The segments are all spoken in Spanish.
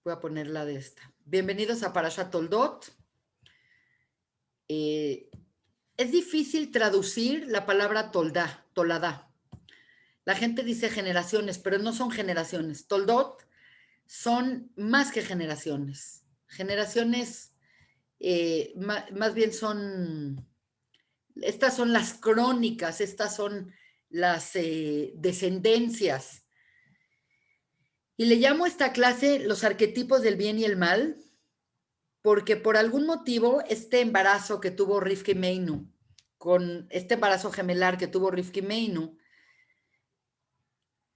Voy a poner la de esta. Bienvenidos a Parashat Toldot. Es difícil traducir la palabra toladá. La gente dice generaciones, pero no son generaciones. Toldot son más que generaciones. Generaciones más bien estas son las crónicas, estas son las descendencias. Y le llamo a esta clase los arquetipos del bien y el mal, porque por algún motivo este embarazo que tuvo Rivka Meinu, con este embarazo gemelar que tuvo Rivka Meinu,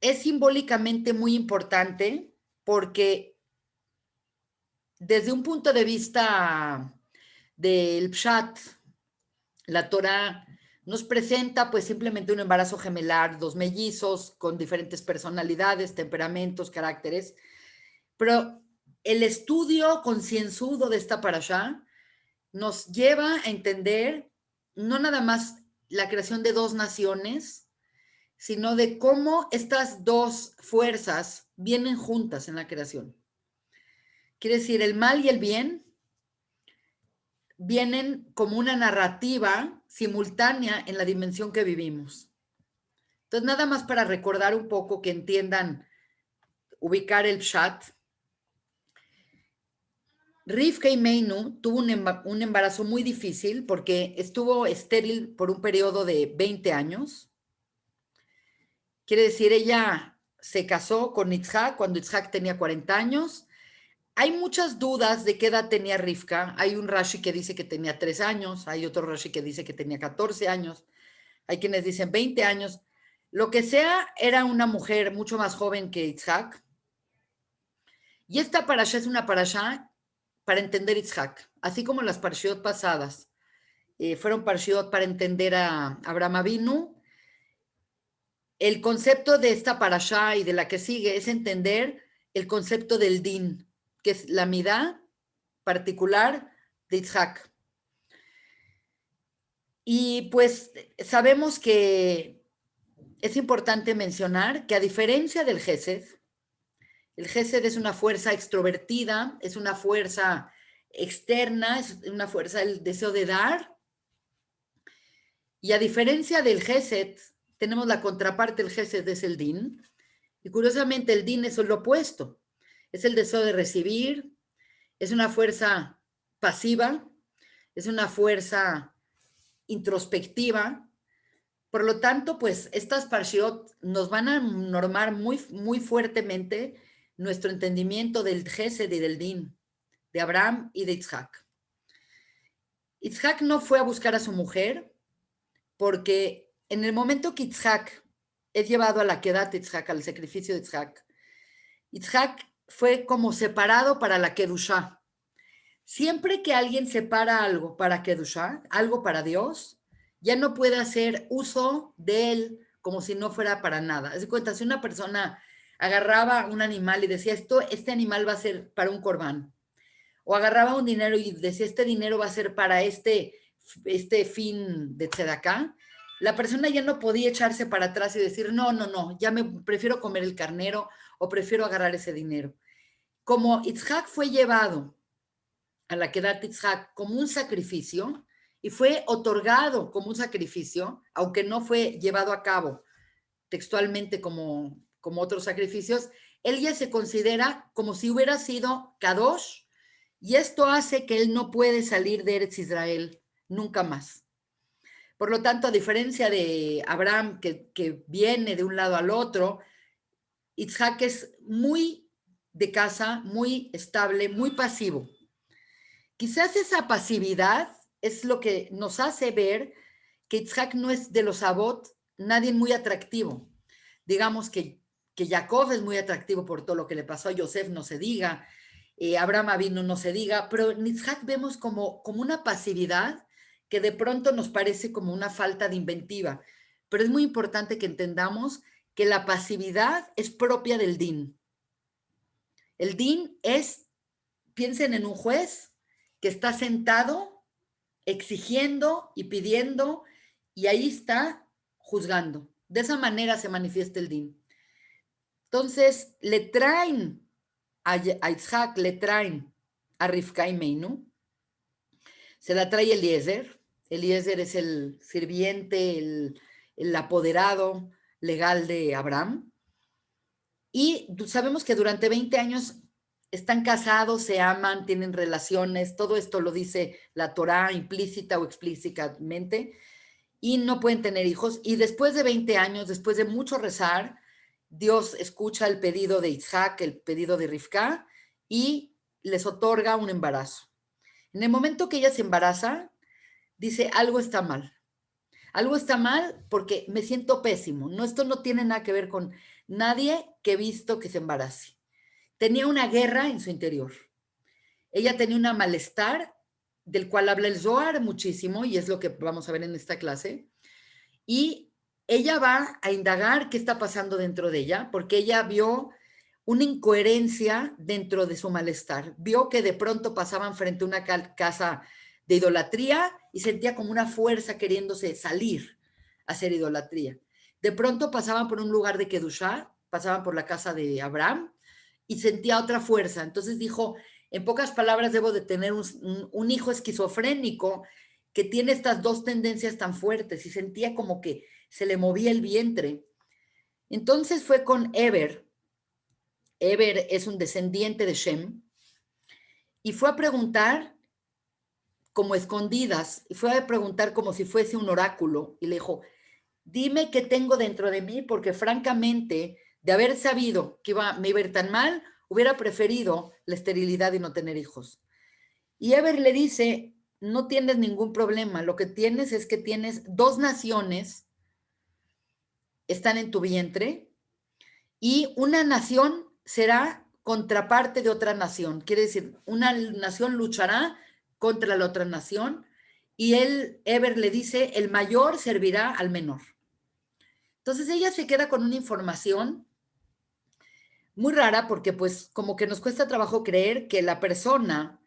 es simbólicamente muy importante porque desde un punto de vista del Pshat, la Torah nos presenta pues simplemente un embarazo gemelar, dos mellizos con diferentes personalidades, temperamentos, caracteres, pero el estudio concienzudo de esta parashá nos lleva a entender no nada más la creación de dos naciones, sino de cómo estas dos fuerzas vienen juntas en la creación. Quiere decir, el mal y el bien vienen como una narrativa simultánea en la dimensión que vivimos. Entonces, nada más para recordar un poco, que entiendan, ubicar el Pshat. Rivka Meinu tuvo un embarazo muy difícil porque estuvo estéril por un periodo de 20 años. Quiere decir, ella se casó con Itzhak cuando Itzhak tenía 40 años. Hay muchas dudas de qué edad tenía Rivka. Hay un Rashi que dice que tenía 3 años, hay otro Rashi que dice que tenía 14 años, hay quienes dicen 20 años. Lo que sea, era una mujer mucho más joven que Itzhak. Y esta parashá es una parashá para entender Itzhak, así como las parashiot pasadas fueron parashiot para entender a Abraham Avinu. El concepto de esta parashá y de la que sigue es entender el concepto del din, que es la midá particular de Itzhak. Y pues sabemos que es importante mencionar que, a diferencia del Gesed, el Gesed es una fuerza extrovertida, es una fuerza externa, es una fuerza del deseo de dar. Y a diferencia del Gesed, tenemos la contraparte del Gesed, es el Din. Y curiosamente el Din es lo opuesto. Es el deseo de recibir, es una fuerza pasiva, es una fuerza introspectiva. Por lo tanto, pues estas parshiot nos van a normar muy, muy fuertemente nuestro entendimiento del Gesed y del Din, de Abraham y de Itzhak. Itzhak no fue a buscar a su mujer porque en el momento que Itzhak es llevado a la Kedat Itzhak, al sacrificio de Itzhak, Itzhak fue como separado para la Kedushá. Siempre que alguien separa algo para Kedushá, algo para Dios, ya no puede hacer uso de él como si no fuera para nada. Haz de cuenta, si una persona agarraba un animal y decía, este animal va a ser para un corbán, o agarraba un dinero y decía, este dinero va a ser para este fin de tzedaká, la persona ya no podía echarse para atrás y decir, no, no, no, ya me prefiero comer el carnero o prefiero agarrar ese dinero. Como Itzhak fue llevado a la Kedat Itzhak como un sacrificio y fue otorgado como un sacrificio, aunque no fue llevado a cabo textualmente como otros sacrificios, él ya se considera como si hubiera sido Kadosh, y esto hace que él no puede salir de Eretz Israel nunca más. Por lo tanto, a diferencia de Abraham, que viene de un lado al otro, Itzhak es muy de casa, muy estable, muy pasivo. Quizás esa pasividad es lo que nos hace ver que Itzhak no es de los Abot nadie muy atractivo. Digamos que Jacob es muy atractivo por todo lo que le pasó a Yosef, no se diga, Abraham Avinu no se diga, pero en Itzhak vemos como una pasividad que de pronto nos parece como una falta de inventiva. Pero es muy importante que entendamos que la pasividad es propia del din. El din es, piensen en un juez que está sentado exigiendo y pidiendo, y ahí está juzgando. De esa manera se manifiesta el din. Entonces, le traen a Isaac le traen a Rivka y Meinu, se la trae Eliezer. Eliezer es el sirviente, el apoderado legal de Abraham. Y sabemos que durante 20 años están casados, se aman, tienen relaciones, todo esto lo dice la Torá implícita o explícitamente, y no pueden tener hijos. Y después de 20 años, después de mucho rezar, Dios escucha el pedido de Isaac, el pedido de Rivka, y les otorga un embarazo. En el momento que ella se embaraza, dice, algo está mal. Algo está mal porque me siento pésimo. No, esto no tiene nada que ver con nadie que he visto que se embarace. Tenía una guerra en su interior. Ella tenía un malestar del cual habla el Zohar muchísimo, y es lo que vamos a ver en esta clase. Y ella va a indagar qué está pasando dentro de ella, porque ella vio una incoherencia dentro de su malestar. Vio que de pronto pasaban frente a una casa de idolatría y sentía como una fuerza queriéndose salir a hacer idolatría. De pronto pasaban por un lugar de Kedushá, pasaban por la casa de Abraham y sentía otra fuerza. Entonces dijo, en pocas palabras, debo de tener un hijo esquizofrénico que tiene estas dos tendencias tan fuertes, y sentía como que se le movía el vientre. Entonces fue con Eber. Eber es un descendiente de Shem, y fue a preguntar como escondidas, y fue a preguntar como si fuese un oráculo, y le dijo, dime qué tengo dentro de mí, porque francamente, de haber sabido que me iba a ir tan mal, hubiera preferido la esterilidad y no tener hijos. Y Eber le dice, no tienes ningún problema, lo que tienes es que tienes dos naciones, están en tu vientre, y una nación será contraparte de otra nación. Quiere decir, una nación luchará contra la otra nación, y Eber le dice, el mayor servirá al menor. Entonces ella se queda con una información muy rara, porque pues como que nos cuesta trabajo creer que la persona,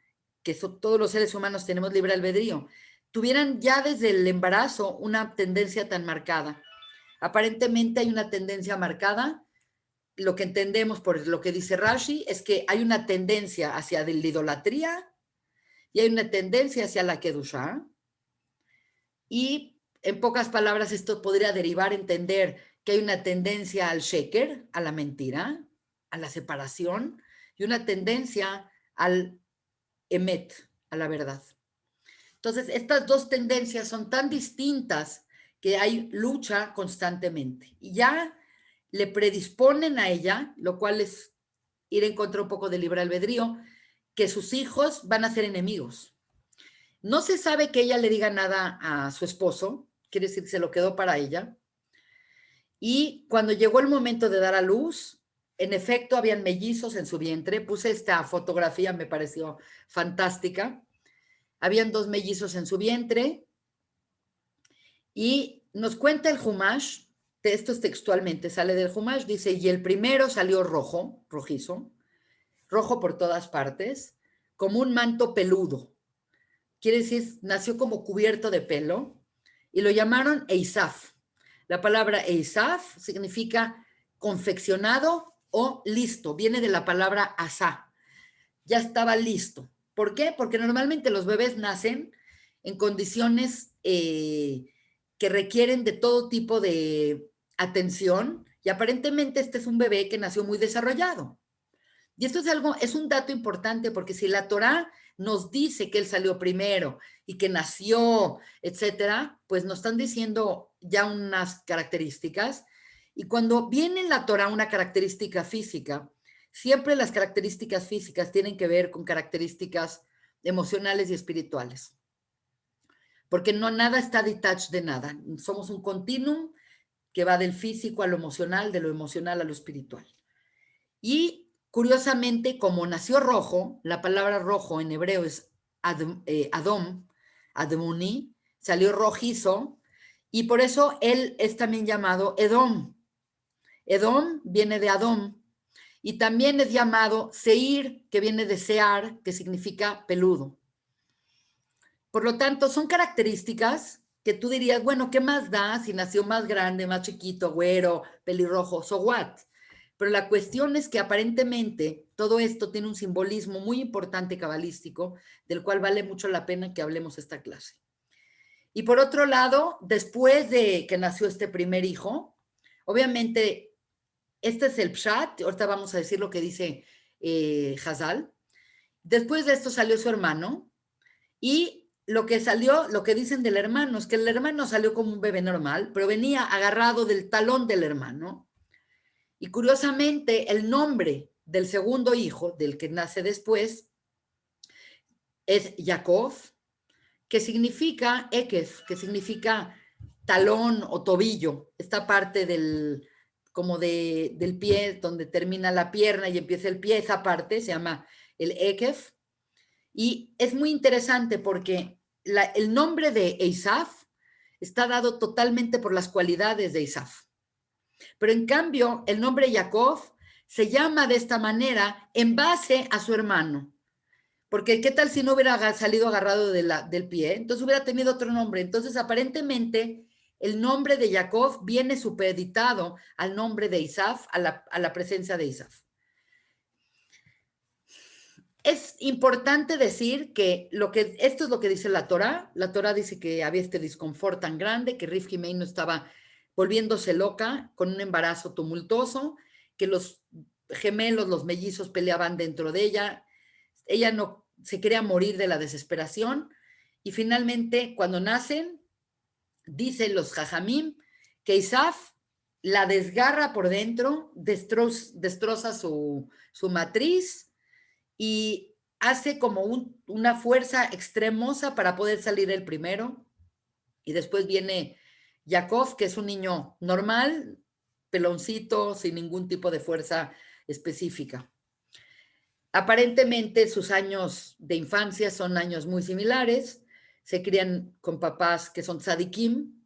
que todos los seres humanos tenemos libre albedrío, tuvieran ya desde el embarazo una tendencia tan marcada. Aparentemente hay una tendencia marcada. Lo que entendemos por lo que dice Rashi es que hay una tendencia hacia la idolatría y hay una tendencia hacia la Kedushá. Y en pocas palabras, esto podría derivar a entender que hay una tendencia al sheker, a la mentira, a la separación, y una tendencia al emet, a la verdad. Entonces, estas dos tendencias son tan distintas que hay lucha constantemente. Y ya le predisponen a ella, lo cual es ir en contra un poco del libre albedrío, que sus hijos van a ser enemigos. No se sabe que ella le diga nada a su esposo, quiere decir que se lo quedó para ella. Y cuando llegó el momento de dar a luz, en efecto, habían mellizos en su vientre. Puse esta fotografía, me pareció fantástica. Habían dos mellizos en su vientre. Y nos cuenta el Humash, esto es textualmente, sale del Humash, dice, y el primero salió rojo, rojizo, rojo por todas partes, como un manto peludo. Quiere decir, nació como cubierto de pelo, y lo llamaron Eisaf. La palabra Eisaf significa confeccionado o listo, viene de la palabra asá, ya estaba listo. ¿Por qué? Porque normalmente los bebés nacen en condiciones que requieren de todo tipo de atención, y aparentemente este es un bebé que nació muy desarrollado. Y esto es un dato importante, porque si la Torá nos dice que él salió primero y que nació, etcétera, pues nos están diciendo ya unas características. Y cuando viene en la Torá una característica física, siempre las características físicas tienen que ver con características emocionales y espirituales. Porque no nada está detached de nada. Somos un continuum que va del físico a lo emocional, de lo emocional a lo espiritual. Y curiosamente, como nació rojo, la palabra rojo en hebreo es Adom, Admuni, salió rojizo, y por eso él es también llamado Edom. Edom viene de Adom, y también es llamado Seir, que viene de Sear, que significa peludo. Por lo tanto, son características que tú dirías, bueno, ¿qué más da si nació más grande, más chiquito, güero, pelirrojo, so what? Pero la cuestión es que aparentemente todo esto tiene un simbolismo muy importante cabalístico, del cual vale mucho la pena que hablemos esta clase. Y por otro lado, después de que nació este primer hijo, obviamente, este es el Pshat, ahorita vamos a decir lo que dice Hazal. Después de esto salió su hermano, y lo que salió, lo que dicen del hermano, es que el hermano salió como un bebé normal, pero venía agarrado del talón del hermano. Y curiosamente, el nombre del segundo hijo, del que nace después, es Jacob, que significa Ekef, que significa talón o tobillo, esta parte del, como del pie, donde termina la pierna y empieza el pie, esa parte se llama el Ekef. Y es muy interesante porque el nombre de Eisaf está dado totalmente por las cualidades de Eisaf. Pero en cambio, el nombre Jacob se llama de esta manera en base a su hermano. Porque qué tal si no hubiera salido agarrado del pie, entonces hubiera tenido otro nombre. Entonces, aparentemente, el nombre de Jacob viene supeditado al nombre de Isaf, a la presencia de Isaf. Es importante decir que esto es lo que dice la Torá. La Torá dice que había este disconfort tan grande, que Rivka Meino estaba volviéndose loca con un embarazo tumultuoso, que los gemelos, los mellizos peleaban dentro de ella. Ella no se quería morir de la desesperación y finalmente cuando nacen, dicen los jajamim que Isaf la desgarra por dentro, destroza su matriz y hace como una fuerza extremosa para poder salir el primero. Y después viene Jacob, que es un niño normal, peloncito, sin ningún tipo de fuerza específica. Aparentemente sus años de infancia son años muy similares, se crían con papás que son tzadikim,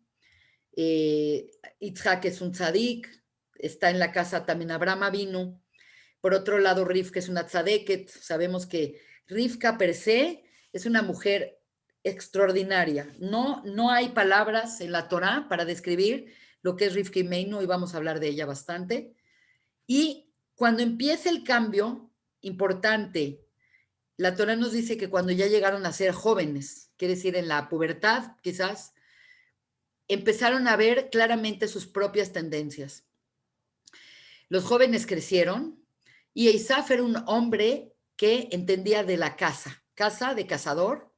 Itzhak es un tzadik, está en la casa también Abraham Avinu. Por otro lado, Rivka es una tzadeket. Sabemos que Rivka per se es una mujer extraordinaria. No hay palabras en la Torá para describir lo que es Rivka Imeinu y vamos a hablar de ella bastante. Y cuando empieza el cambio importante, la Torá nos dice que cuando ya llegaron a ser jóvenes, quiere decir en la pubertad quizás, empezaron a ver claramente sus propias tendencias. Los jóvenes crecieron y Isaf era un hombre que entendía de la casa de cazador.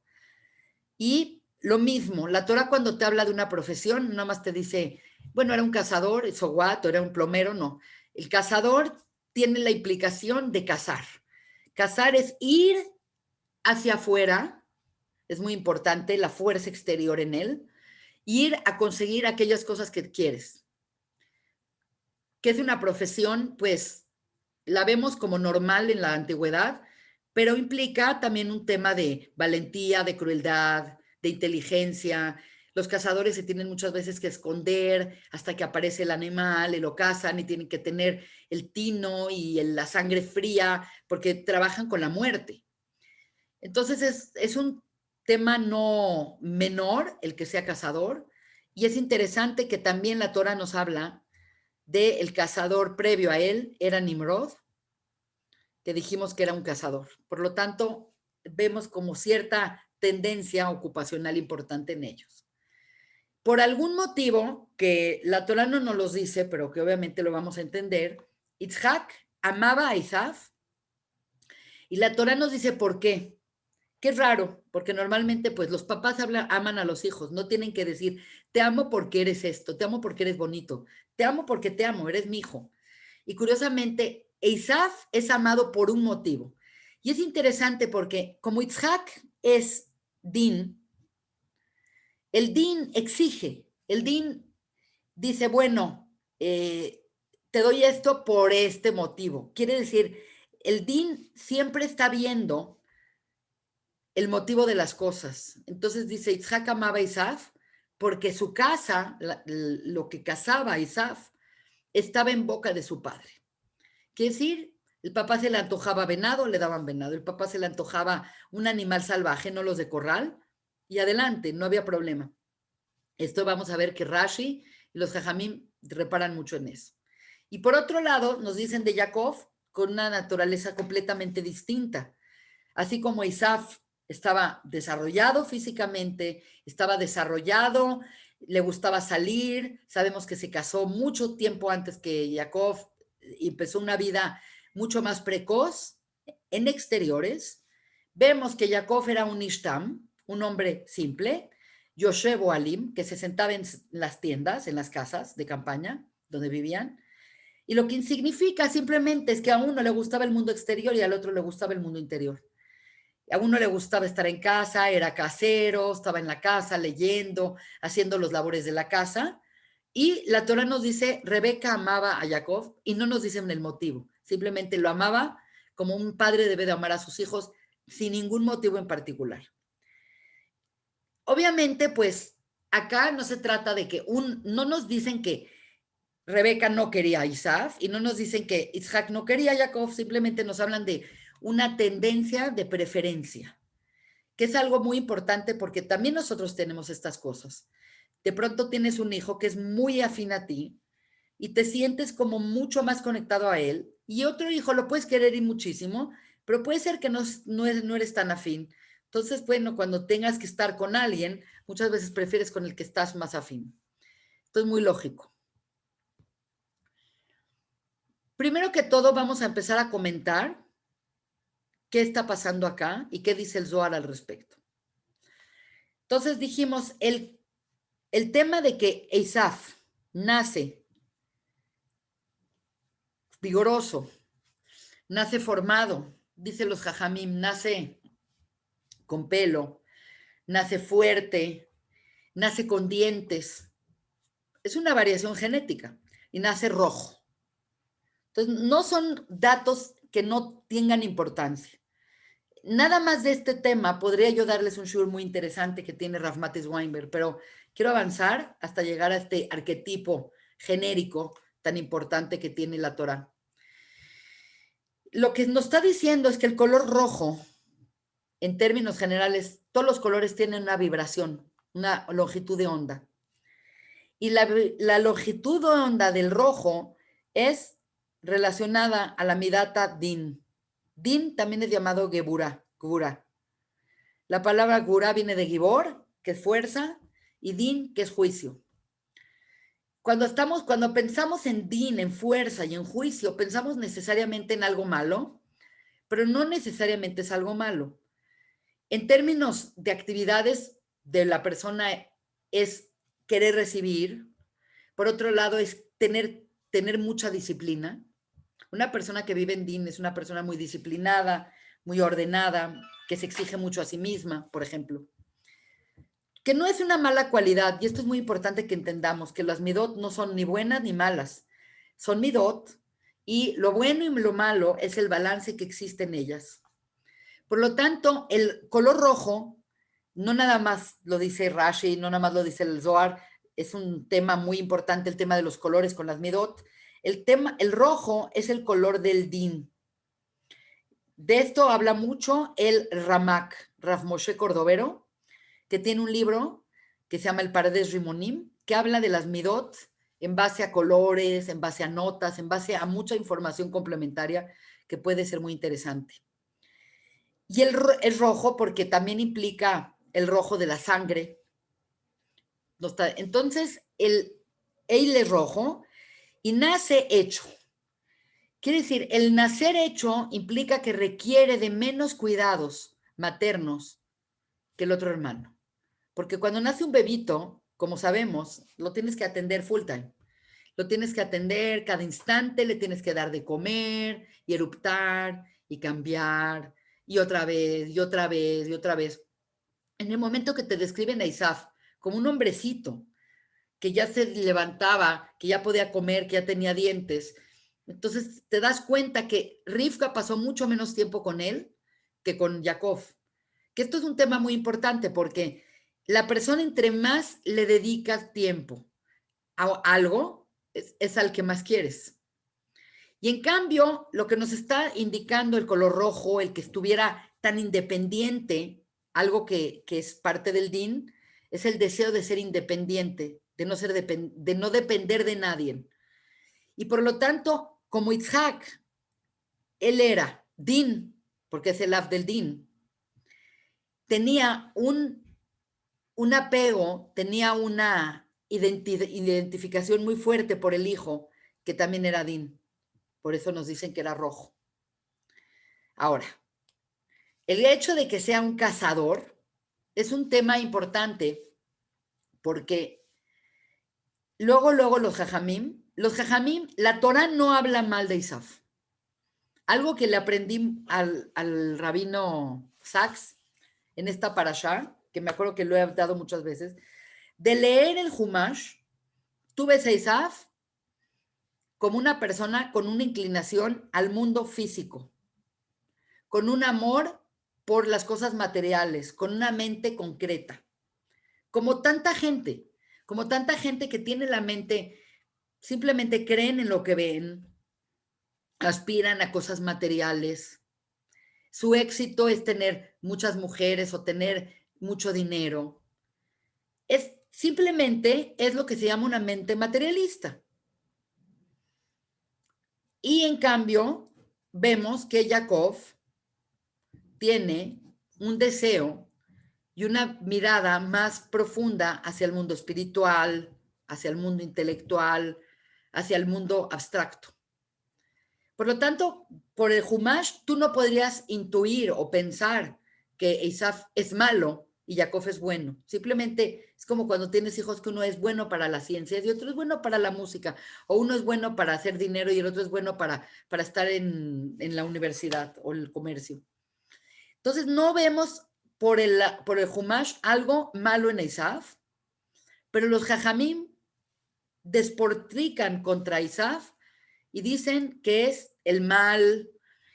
Y lo mismo, la Torah cuando te habla de una profesión, nada más te dice, bueno, era un cazador, soguato, era un plomero, no. El cazador tiene la implicación de cazar. Cazar es ir hacia afuera, es muy importante la fuerza exterior en él, ir a conseguir aquellas cosas que quieres. Que es una profesión, pues, la vemos como normal en la antigüedad, pero implica también un tema de valentía, de crueldad, de inteligencia. Los cazadores se tienen muchas veces que esconder hasta que aparece el animal y lo cazan y tienen que tener el tino y la sangre fría porque trabajan con la muerte. Entonces es un tema no menor el que sea cazador y es interesante que también la Torah nos habla del cazador previo a él, era Nimrod, que dijimos que era un cazador. Por lo tanto, vemos como cierta tendencia ocupacional importante en ellos. Por algún motivo que la Torah no nos los dice, pero que obviamente lo vamos a entender, Itzhak amaba a Isaf y la Torah nos dice por qué. Qué raro, porque normalmente pues los papás aman a los hijos, no tienen que decir, te amo porque eres esto, te amo porque eres bonito, te amo porque te amo, eres mi hijo. Y curiosamente, Isaf es amado por un motivo. Y es interesante porque como Itzhak es din, el din exige, el din dice, bueno, te doy esto por este motivo. Quiere decir, el din siempre está viendo el motivo de las cosas. Entonces dice, Itzhak amaba a Isaf porque su casa, lo que cazaba a Isaf, estaba en boca de su padre. Quiere decir, el papá se le antojaba venado, le daban venado. El papá se le antojaba un animal salvaje, no los de corral, y adelante, no había problema. Esto vamos a ver que Rashi y los Jajamim reparan mucho en eso. Y por otro lado, nos dicen de Jacob con una naturaleza completamente distinta. Así como Isaf estaba desarrollado físicamente, estaba desarrollado, le gustaba salir, sabemos que se casó mucho tiempo antes que Jacob y empezó una vida mucho más precoz en exteriores. Vemos que Jacob era un Ishtam, un hombre simple, Yoshev Alim, que se sentaba en las tiendas, en las casas de campaña donde vivían, y lo que significa simplemente es que a uno le gustaba el mundo exterior y al otro le gustaba el mundo interior. A uno le gustaba estar en casa, era casero, estaba en la casa leyendo, haciendo los labores de la casa. Y la Torah nos dice, Rebeca amaba a Jacob y no nos dicen el motivo, simplemente lo amaba como un padre debe de amar a sus hijos sin ningún motivo en particular. Obviamente, pues acá no se trata de que no nos dicen que Rebeca no quería a Isaac y no nos dicen que Isaac no quería a Jacob, simplemente nos hablan de una tendencia de preferencia, que es algo muy importante porque también nosotros tenemos estas cosas. De pronto tienes un hijo que es muy afín a ti y te sientes como mucho más conectado a él, y otro hijo lo puedes querer y muchísimo, pero puede ser que no eres tan afín. Entonces, bueno, cuando tengas que estar con alguien, muchas veces prefieres con el que estás más afín. Esto es muy lógico. Primero que todo, vamos a empezar a comentar qué está pasando acá y qué dice el Zohar al respecto. Entonces dijimos, el tema de que Eisaf nace vigoroso, nace formado, dicen los jajamim, nace con pelo, nace fuerte, nace con dientes. Es una variación genética y nace rojo. Entonces, no son datos que no tengan importancia. Nada más de este tema podría yo darles un shiur muy interesante que tiene Rav Matis Weinberg, pero quiero avanzar hasta llegar a este arquetipo genérico tan importante que tiene la Torah. Lo que nos está diciendo es que el color rojo, en términos generales, todos los colores tienen una vibración, una longitud de onda. Y la longitud de onda del rojo es relacionada a la midata din. Din también es llamado gebura, gura. La palabra gura viene de gibor, que es fuerza, y din, que es juicio. Cuando pensamos en din, en fuerza y en juicio, pensamos necesariamente en algo malo, pero no necesariamente es algo malo. En términos de actividades de la persona es querer recibir, por otro lado es tener mucha disciplina. Una persona que vive en din es una persona muy disciplinada, muy ordenada, que se exige mucho a sí misma, por ejemplo. Que no es una mala cualidad, y esto es muy importante que entendamos, que las midot no son ni buenas ni malas, son midot, y lo bueno y lo malo es el balance que existe en ellas. Por lo tanto, el color rojo, no nada más lo dice Rashi, no nada más lo dice el Zohar, es un tema muy importante el tema de los colores con las midot. El rojo es el color del din. De esto habla mucho el Ramak, Rav Moshe Cordovero, que tiene un libro que se llama El Pardes Rimonim, que habla de las midot en base a colores, en base a notas, en base a mucha información complementaria que puede ser muy interesante. Y es rojo porque también implica el rojo de la sangre. Entonces, el Eil es rojo y nace hecho. Quiere decir, el nacer hecho implica que requiere de menos cuidados maternos que el otro hermano. Porque cuando nace un bebito, como sabemos, lo tienes que atender full time. Lo tienes que atender cada instante, le tienes que dar de comer y eruptar y cambiar y otra vez y otra vez y otra vez. En el momento que te describen a Isaf como un hombrecito que ya se levantaba, que ya podía comer, que ya tenía dientes, entonces te das cuenta que Rivka pasó mucho menos tiempo con él que con Jacob. Que esto es un tema muy importante porque la persona entre más le dedicas tiempo a algo, es al que más quieres. Y en cambio, lo que nos está indicando el color rojo, el que estuviera tan independiente, algo que es parte del din, es el deseo de ser independiente, de no depender de nadie. Y por lo tanto, como Itzhak, él era Din, porque es el Av del Din, tenía un apego, tenía una identificación muy fuerte por el hijo, que también era Din. Por eso nos dicen que era rojo. Ahora, el hecho de que sea un cazador es un tema importante porque luego los jajamim, la Torah no habla mal de Isaf. Algo que le aprendí al rabino Sachs en esta parashá, que me acuerdo que lo he dado muchas veces, de leer el Humash, tú ves a Isaf como una persona con una inclinación al mundo físico, con un amor por las cosas materiales, con una mente concreta, como tanta gente que tiene la mente, simplemente creen en lo que ven, aspiran a cosas materiales. Su éxito es tener muchas mujeres o tener mucho dinero. Simplemente es lo que se llama una mente materialista. Y en cambio, vemos que Jacob tiene un deseo y una mirada más profunda hacia el mundo espiritual, hacia el mundo intelectual, hacia el mundo abstracto. Por lo tanto, por el Humash, tú no podrías intuir o pensar que Isaf es malo y Jacob es bueno. Simplemente es como cuando tienes hijos que uno es bueno para las ciencias y otro es bueno para la música, o uno es bueno para hacer dinero y el otro es bueno para estar en la universidad o el comercio. Entonces, no vemos por el Humash algo malo en Isaf, pero los Jajamim despotrican contra Isaf y dicen que es el mal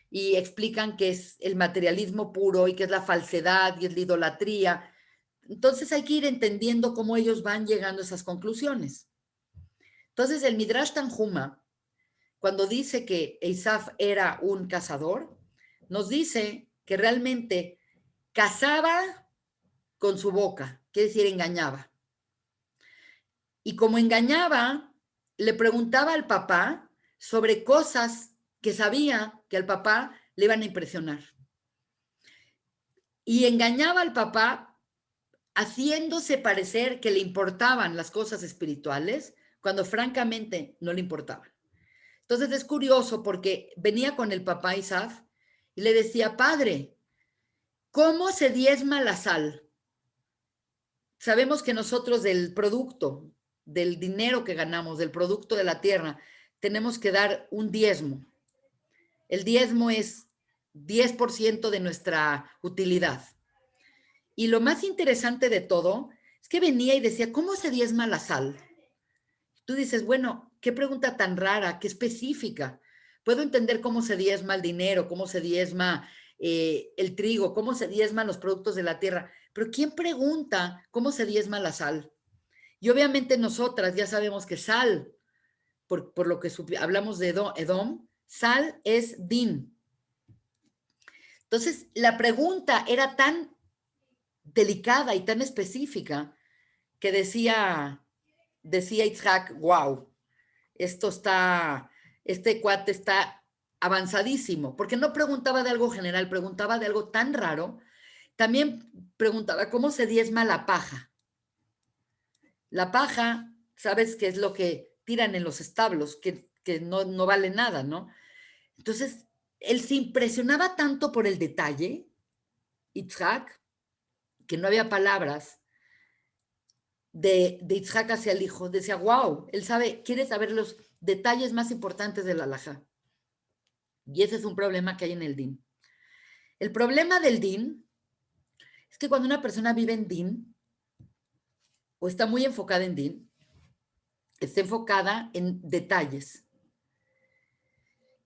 y explican que es el materialismo puro y que es la falsedad y es la idolatría. Entonces hay que ir entendiendo cómo ellos van llegando a esas conclusiones. Entonces el Midrash Tanjuma, cuando dice que Isaf era un cazador, nos dice que realmente cazaba con su boca, quiere decir engañaba. Y como engañaba, le preguntaba al papá sobre cosas que sabía que al papá le iban a impresionar. Y engañaba al papá haciéndose parecer que le importaban las cosas espirituales cuando francamente no le importaban. Entonces es curioso porque venía con el papá Isaf y le decía, padre, ¿cómo se diezma la sal? Sabemos que nosotros del producto, del dinero que ganamos, del producto de la tierra, tenemos que dar un diezmo. El diezmo es 10% de nuestra utilidad. Y lo más interesante de todo es que venía y decía, ¿cómo se diezma la sal? Tú dices, bueno, qué pregunta tan rara, qué específica. Puedo entender cómo se diezma el dinero, cómo se diezma el trigo, cómo se diezman los productos de la tierra, pero ¿quién pregunta cómo se diezma la sal? Y obviamente nosotras ya sabemos que sal, por lo que hablamos de Edom, sal es din. Entonces, la pregunta era tan delicada y tan específica que decía Itzhak, wow, este cuate está avanzadísimo, porque no preguntaba de algo general, preguntaba de algo tan raro. También preguntaba cómo se diezma la paja. La paja, ¿sabes qué es lo que tiran en los establos? Que no vale nada, ¿no? Entonces, él se impresionaba tanto por el detalle, Itzhak, que no había palabras de Itzhak hacia el hijo. Decía, wow, él quiere saber los detalles más importantes de la halajá. Y ese es un problema que hay en el din. El problema del din es que cuando una persona vive en din o está muy enfocada en din, está enfocada en detalles.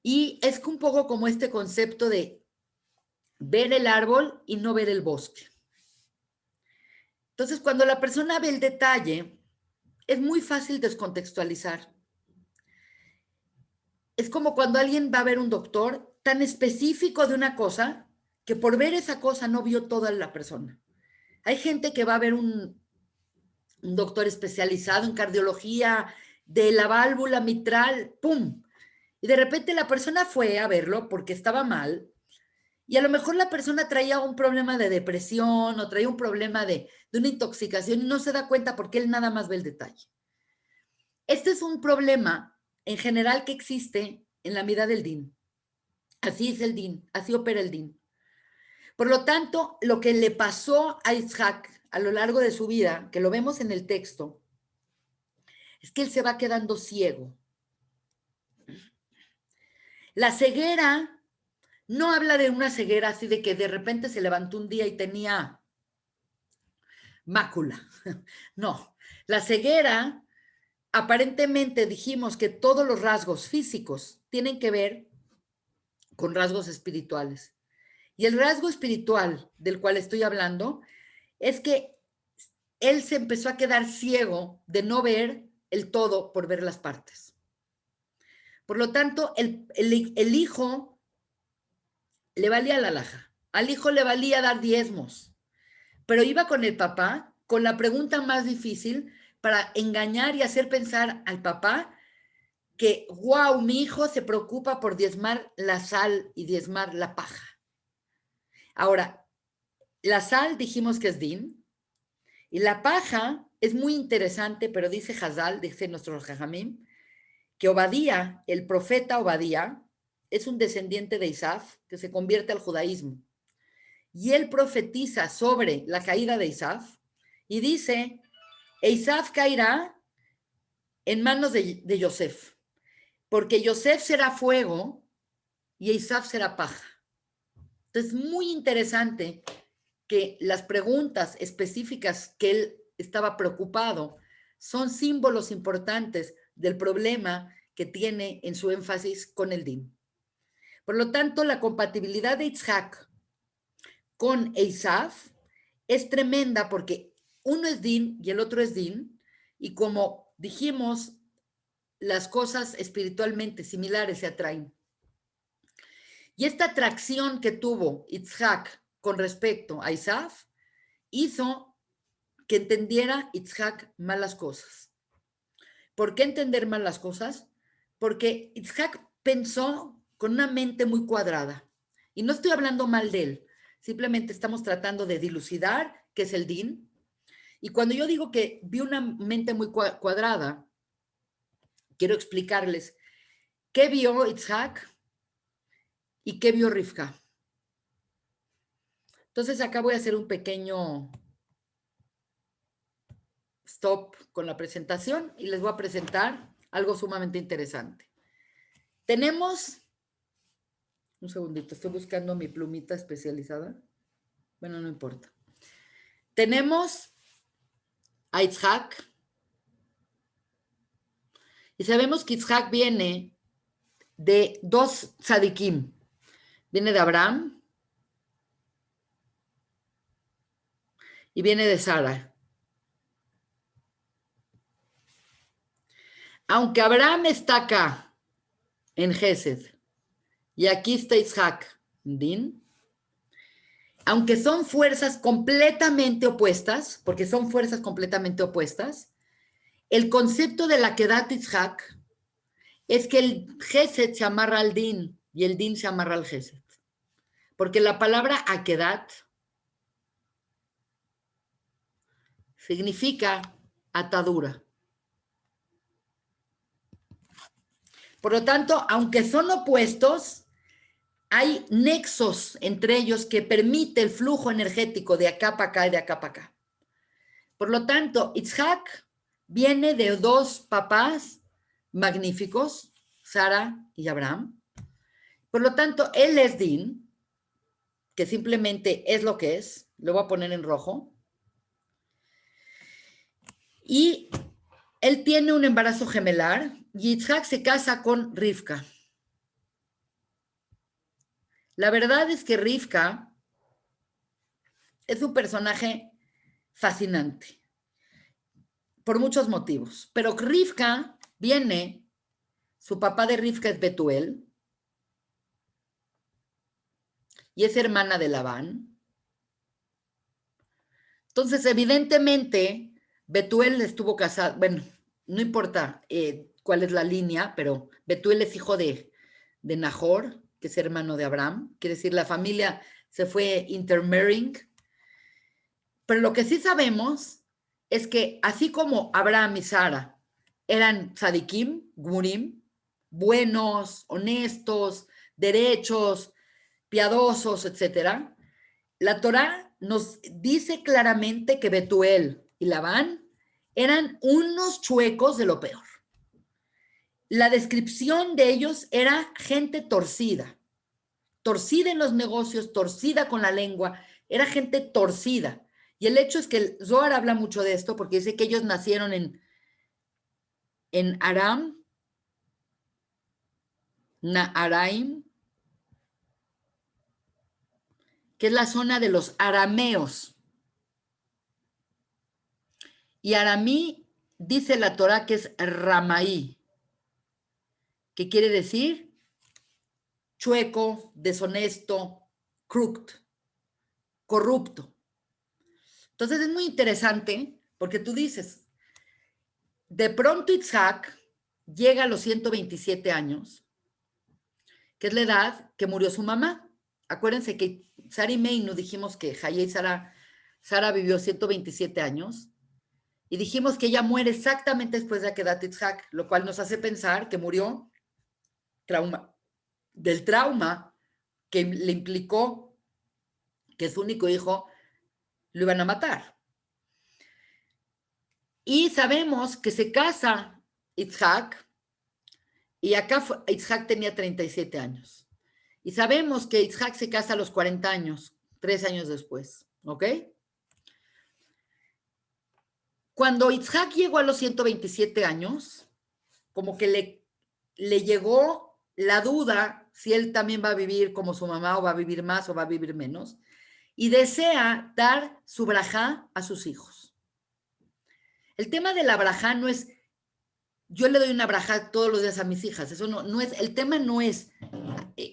Y es un poco como este concepto de ver el árbol y no ver el bosque. Entonces, cuando la persona ve el detalle, es muy fácil descontextualizar. Es como cuando alguien va a ver un doctor tan específico de una cosa que por ver esa cosa no vio toda la persona. Hay gente que va a ver un doctor especializado en cardiología de la válvula mitral, ¡pum! Y de repente la persona fue a verlo porque estaba mal y a lo mejor la persona traía un problema de depresión o traía un problema de una intoxicación y no se da cuenta porque él nada más ve el detalle. Este es un problema en general que existe en la vida del DIN. Así es el DIN, así opera el DIN. Por lo tanto, lo que le pasó a Isaac a lo largo de su vida, que lo vemos en el texto, es que él se va quedando ciego. La ceguera no habla de una ceguera así de que de repente se levantó un día y tenía mácula. No, la ceguera, aparentemente dijimos que todos los rasgos físicos tienen que ver con rasgos espirituales. Y el rasgo espiritual del cual estoy hablando es que él se empezó a quedar ciego de no ver el todo por ver las partes. Por lo tanto, el hijo le valía la alhaja. Al hijo le valía dar diezmos, pero iba con el papá con la pregunta más difícil para engañar y hacer pensar al papá que, wow, mi hijo se preocupa por diezmar la sal y diezmar la paja. Ahora, la sal dijimos que es din, y la paja es muy interesante, pero dice Hazal, dice nuestro Jajamim, que Obadía, el profeta Obadía, es un descendiente de Isaf que se convierte al judaísmo. Y él profetiza sobre la caída de Isaf y dice, Isaf caerá en manos de Yosef, porque Yosef será fuego y Isaf será paja. Entonces, muy interesante que las preguntas específicas que él estaba preocupado son símbolos importantes del problema que tiene en su énfasis con el din. Por lo tanto, la compatibilidad de Isaac con Isaf es tremenda porque uno es din y el otro es din, y como dijimos, las cosas espiritualmente similares se atraen. Y esta atracción que tuvo Isaac con respecto a Isaf hizo que entendiera Isaac malas cosas. ¿Por qué entender mal las cosas? Porque Isaac pensó con una mente muy cuadrada. Y no estoy hablando mal de él, simplemente estamos tratando de dilucidar qué es el din. Y cuando yo digo que vi una mente muy cuadrada, quiero explicarles qué vio Isaac y qué vio Rivka. Entonces acá voy a hacer un pequeño stop con la presentación y les voy a presentar algo sumamente interesante. Tenemos, un segundito, estoy buscando mi plumita especializada. Bueno, no importa. Tenemos a Isaac y sabemos que Isaac viene de dos tzadikim. Viene de Abraham y viene de Sara. Aunque Abraham está acá en Gesed y aquí está Isaac, Din, aunque son fuerzas completamente opuestas, porque son fuerzas completamente opuestas, el concepto de la Kedat Isaac es que el Gesed se amarra al Din y el Din se amarra al Gesed. Porque la palabra Akedat significa atadura. Por lo tanto, aunque son opuestos, hay nexos entre ellos que permite el flujo energético de acá para acá y de acá para acá. Por lo tanto, Isaac viene de dos papás magníficos, Sara y Abraham. Por lo tanto, él es Din, que simplemente es lo que es. Lo voy a poner en rojo. Y él tiene un embarazo gemelar y Isaac se casa con Rivka. La verdad es que Rivka es un personaje fascinante por muchos motivos, pero Rivka viene, su papá de Rivka es Betuel y es hermana de Labán. Entonces, evidentemente, Betuel estuvo casado, bueno, no importa cuál es la línea, pero Betuel es hijo de Nahor, que es hermano de Abraham. Quiere decir, la familia se fue intermarrying. Pero lo que sí sabemos es que así como Abraham y Sara eran tzadikim, gurim, buenos, honestos, derechos, piadosos, etcétera, la Torá nos dice claramente que Betuel y Labán eran unos chuecos de lo peor. La descripción de ellos era gente torcida, torcida en los negocios, torcida con la lengua, era gente torcida. Y el hecho es que el Zohar habla mucho de esto porque dice que ellos nacieron en Aram, Naharaim, que es la zona de los arameos. Y aramí dice la Torá que es Ramaí, que quiere decir chueco, deshonesto, crooked, corrupto. Entonces es muy interesante porque tú dices, de pronto Isaac llega a los 127 años, que es la edad que murió su mamá. Acuérdense que Sara y Meinu dijimos que Jaya y Sara vivió 127 años y dijimos que ella muere exactamente después de que da Isaac, lo cual nos hace pensar que murió del trauma que le implicó que su único hijo lo iban a matar. Y sabemos que se casa Isaac, y acá Isaac tenía 37 años. Y sabemos que Isaac se casa a los 40 años, 3 años después, ¿ok? Cuando Isaac llegó a los 127 años, como que le llegó la duda si él también va a vivir como su mamá o va a vivir más o va a vivir menos, y desea dar su brajá a sus hijos. El tema de la brajá no es, yo le doy una brajá todos los días a mis hijas, eso no es, el tema no es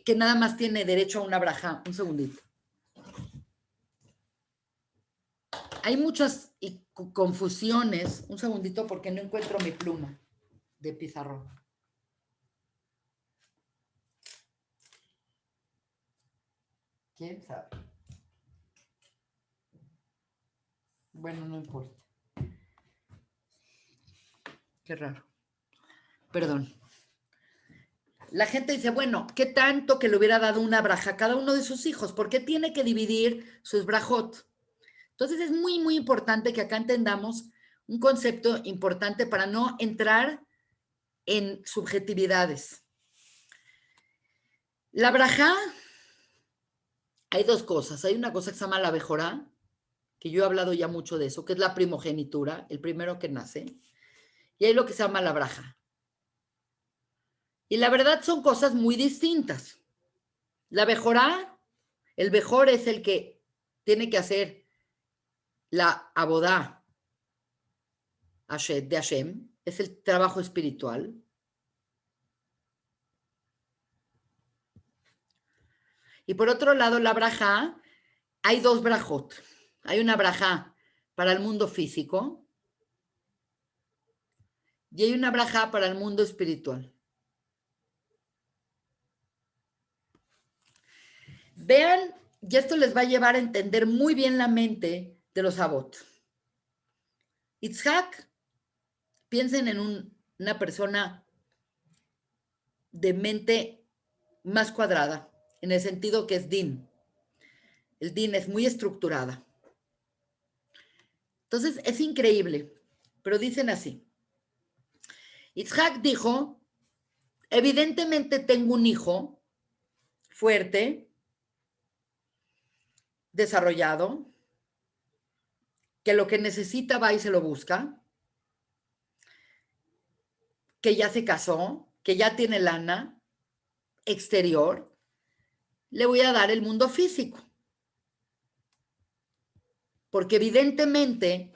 que nada más tiene derecho a una brajá. Un segundito. Hay muchas confusiones, un segundito porque no encuentro mi pluma de pizarrón. ¿Quién sabe? Bueno, no importa. Qué raro. Perdón. La gente dice, bueno, ¿qué tanto que le hubiera dado una braja a cada uno de sus hijos? ¿Por qué tiene que dividir sus brajot? Entonces es muy, muy importante que acá entendamos un concepto importante para no entrar en subjetividades. La brajá, hay dos cosas. Hay una cosa que se llama la bejorá, que yo he hablado ya mucho de eso, que es la primogenitura, el primero que nace. Y hay lo que se llama la braja. Y la verdad son cosas muy distintas. La bejorá, el bejor es el que tiene que hacer la abodá de Hashem, es el trabajo espiritual. Y por otro lado, la brajá, hay dos brajot. Hay una brajá para el mundo físico y hay una brajá para el mundo espiritual. Vean, y esto les va a llevar a entender muy bien la mente de los Abot. Itzhak, piensen en una persona de mente más cuadrada, en el sentido que es Din. El Din es muy estructurada. Entonces, es increíble, pero dicen así. Itzhak dijo, evidentemente tengo un hijo fuerte, desarrollado, que lo que necesita va y se lo busca, que ya se casó, que ya tiene lana exterior, le voy a dar el mundo físico. Porque evidentemente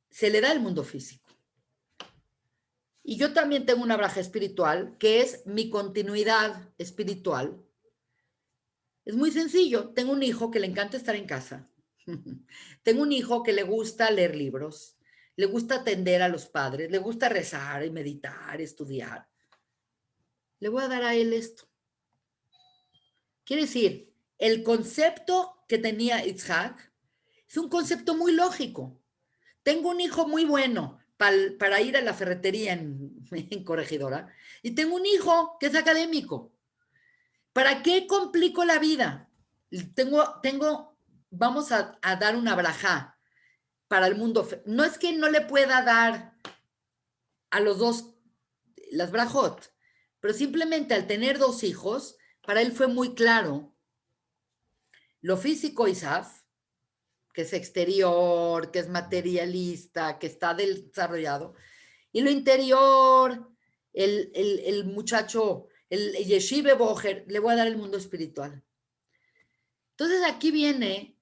se le da el mundo físico. Y yo también tengo una braja espiritual, que es mi continuidad espiritual. Es muy sencillo. Tengo un hijo que le encanta estar en casa. Tengo un hijo que le gusta leer libros. le gusta atender a los padres, le gusta rezar y meditar, estudiar. Le voy a dar a él esto. Quiere decir, el concepto que tenía Isaac es un concepto muy lógico. Tengo un hijo muy bueno para ir a la ferretería en Corregidora y tengo un hijo que es académico. ¿Para qué complico la vida? Vamos a dar una brajá para el mundo. No es que no le pueda dar a los dos las brajot, pero simplemente al tener dos hijos, para él fue muy claro lo físico, Isaf, que es exterior, que es materialista, que está desarrollado, y lo interior, el muchacho, el yeshive boher, le voy a dar el mundo espiritual. Entonces aquí viene